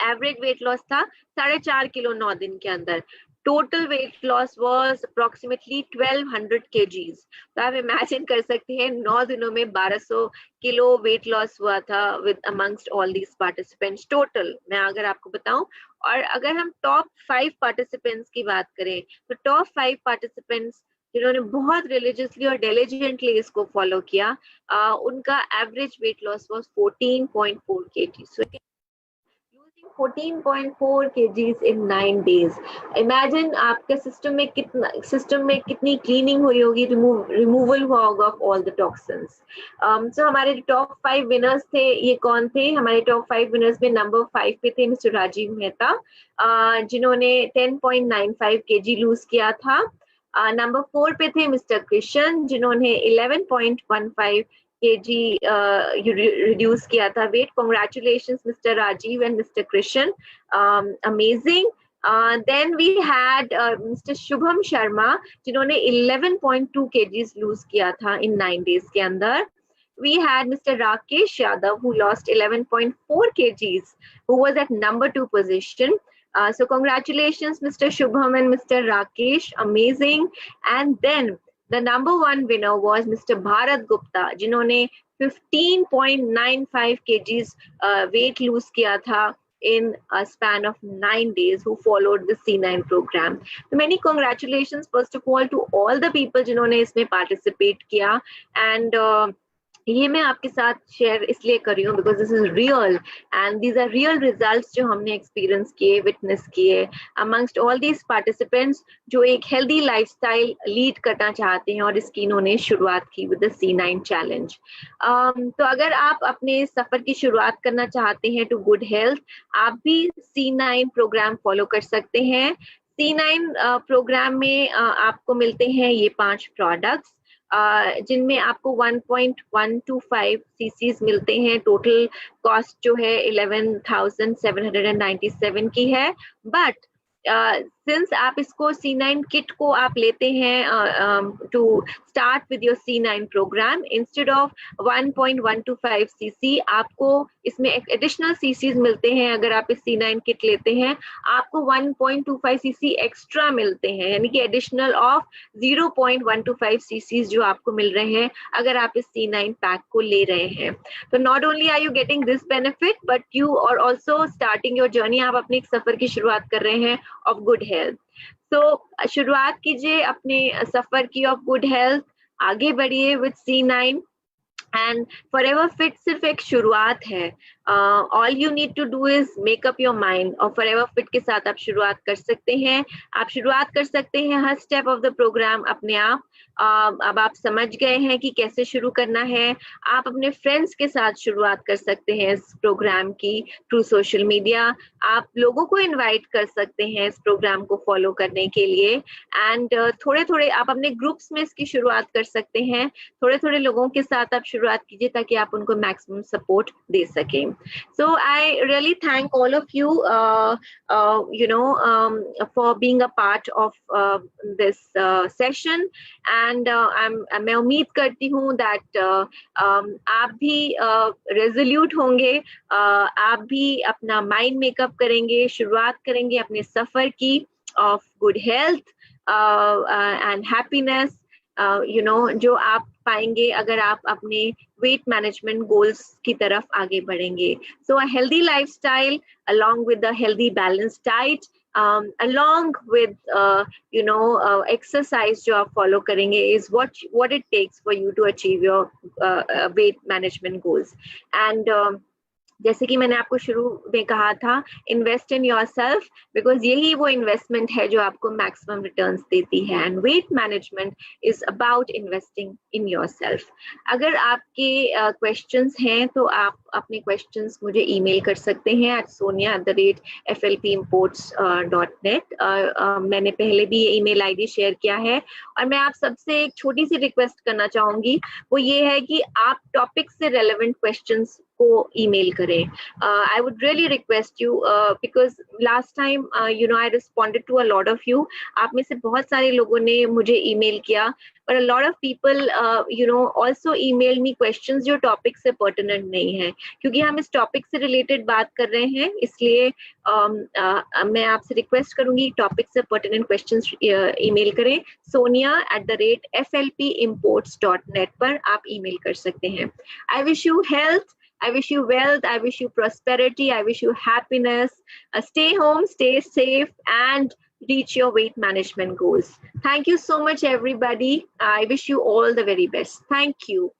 Average weight loss था 4.5 किलो 9 दिन के अंदर। Total weight loss was approximately 1200 kgs। तो आप इमेजिन कर सकते हैं 9 दिनों में 1200 किलो वेट लॉस हुआ था with amongst all these participants total. मैं अगर आपको बताऊं, और अगर हम टॉप 5 पार्टिसिपेंट्स की बात करें तो टॉप 5 पार्टिसिपेंट्स जिन्होंने बहुत रिलीजियसली और डिलिजेंटली इसको फॉलो किया, उनका average weight loss was 14.4 kg। So 14.4 kgs in 9 days. Imagine आपके सिस्टम में कितनी क्लीनिंग हुई होगी, रिमूवल हुआ होगा ऑफ ऑल द टॉक्सिन्स। सो हमारे टॉप 5 विनर्स थे, ये कौन थे? हमारे टॉप 5 विनर्स में नंबर 5 पे थे मिस्टर राजीव मेहता, जिन्होंने 10.95 kg लूज किया था। नंबर 4 पे थे मिस्टर कृष्ण, जिन्होंने 11.15 kg reduce किया था wait. Congratulations Mr. Rajiv and Mr. Krishan, amazing. Then we had Mr. Shubham Sharma, जिन्होंने 11.2 kgs lose किया था in 9 days के अंदर। We had Mr. Rakesh Yadav who lost 11.4 kgs, who was at number 2 position. So congratulations Mr. Shubham and Mr. Rakesh, amazing. And then the number 1 winner was Mr. Bharat Gupta, जिन्होंने 15.95 kgs weight lose किया था in a span of 9 days, who followed the C9 program. So many congratulations first of all to all the people जिन्होंने इसमें participate किया, and ये मैं आपके साथ शेयर इसलिए कर रही हूँ because this is real and these are real results जो हमने एक्सपीरियंस किए, विटनेस किए अमंगस्ट ऑल दीज पार्टिसिपेंट्स जो एक हेल्दी लाइफस्टाइल लीड करना चाहते हैं, और इसकी इन्होंने शुरुआत की विद द C9 चैलेंज। तो अगर आप अपने सफर की शुरुआत करना चाहते हैं टू गुड हेल्थ, आप भी C9 प्रोग्राम फॉलो कर सकते हैं। C9 प्रोग्राम में आपको मिलते हैं ये 5 प्रोडक्ट्स, जिनमें आपको 1.125 सीसीज मिलते हैं। टोटल कॉस्ट जो है 11,797 की है। बट सिंस आप इसको C9 किट को आप लेते हैं to start with your C9 program, instead of 1.125 cc आपको इसमें एडिशनल सीसीज मिलते हैं। अगर आप इस C9 किट लेते हैं आपको 1.25 सीसी एक्स्ट्रा मिलते हैं, यानी कि एडिशनल ऑफ 0.125 सीसीज जो आपको मिल रहे हैं अगर आप इस C9 पैक को ले रहे हैं। तो not only are you getting this benefit but you are also starting your journey. आप अपने एक सफर की शुरुआत कर रहे हैं ऑफ गुड हेल्थ। तो शुरुआत कीजिए अपने सफर की ऑफ गुड हेल्थ, आगे बढ़िए with C9 and forever fit सिर्फ एक शुरुआत है। All you need to do is make up your mind, और फॉरएवर फिट के साथ आप शुरुआत कर सकते हैं। आप शुरुआत कर सकते हैं हर स्टेप ऑफ द प्रोग्राम अपने आप। अब आप समझ गए हैं कि कैसे शुरू करना है। आप अपने फ्रेंड्स के साथ शुरुआत कर सकते हैं इस प्रोग्राम की थ्रू सोशल मीडिया। आप लोगों को इनवाइट कर सकते हैं इस प्रोग्राम को फॉलो करने के लिए। एंड थोड़े थोड़े आप अपने ग्रुप्स में इसकी शुरुआत कर सकते हैं। थोड़े थोड़े लोगों के साथ आप शुरुआत कीजिए ताकि आप उनको मैक्सिमम सपोर्ट दे सकें। So I really thank all of you, for being a part of this session. And मैं उम्मीद करती हूँ that आप भी resolute होंगे, आप भी अपना mind makeup करेंगे, शुरुआत करेंगे अपने सफर की of good health and happiness, जो आप पाएंगे अगर आप अपने वेट मैनेजमेंट गोल्स की तरफ आगे बढ़ेंगे। So a healthy lifestyle along with a healthy balanced diet, along with exercise जो आप follow करेंगे is what it takes for you to achieve your weight management goals. And जैसे कि मैंने आपको शुरू में कहा था, इन्वेस्ट इन योरसेल्फ, बिकॉज यही वो इन्वेस्टमेंट है जो आपको मैक्सिमम रिटर्न्स देती है। And weight management is about investing in yourself. अगर आपके क्वेश्चंस हैं तो आप अपने क्वेश्चंस मुझे ईमेल कर सकते हैं at sonia@flpimports.net। मैंने पहले भी ये ईमेल आईडी शेयर किया है। और मैं आप सबसे एक छोटी सी रिक्वेस्ट करना चाहूंगी, वो ये है कि आप टॉपिक से रेलेवेंट क्वेश्चंस को ईमेल करें। I would really request you because last time I responded to a lot of you. आप में से बहुत सारे लोगों ने मुझे ईमेल किया, but a lot of people also email me questions जो टॉपिक से pertinent नहीं है। क्योंकि हम इस टॉपिक से रिलेटेड बात कर रहे हैं, इसलिए मैं आपसे रिक्वेस्ट करूंगी टॉपिक से pertinent questions ईमेल करें। sonia@flpimports.net पर आप ईमेल कर सकते हैं। I wish you health, I wish you wealth, I wish you prosperity, I wish you happiness. Stay home, stay safe, and reach your weight management goals. Thank you so much, everybody. I wish you all the very best. Thank you.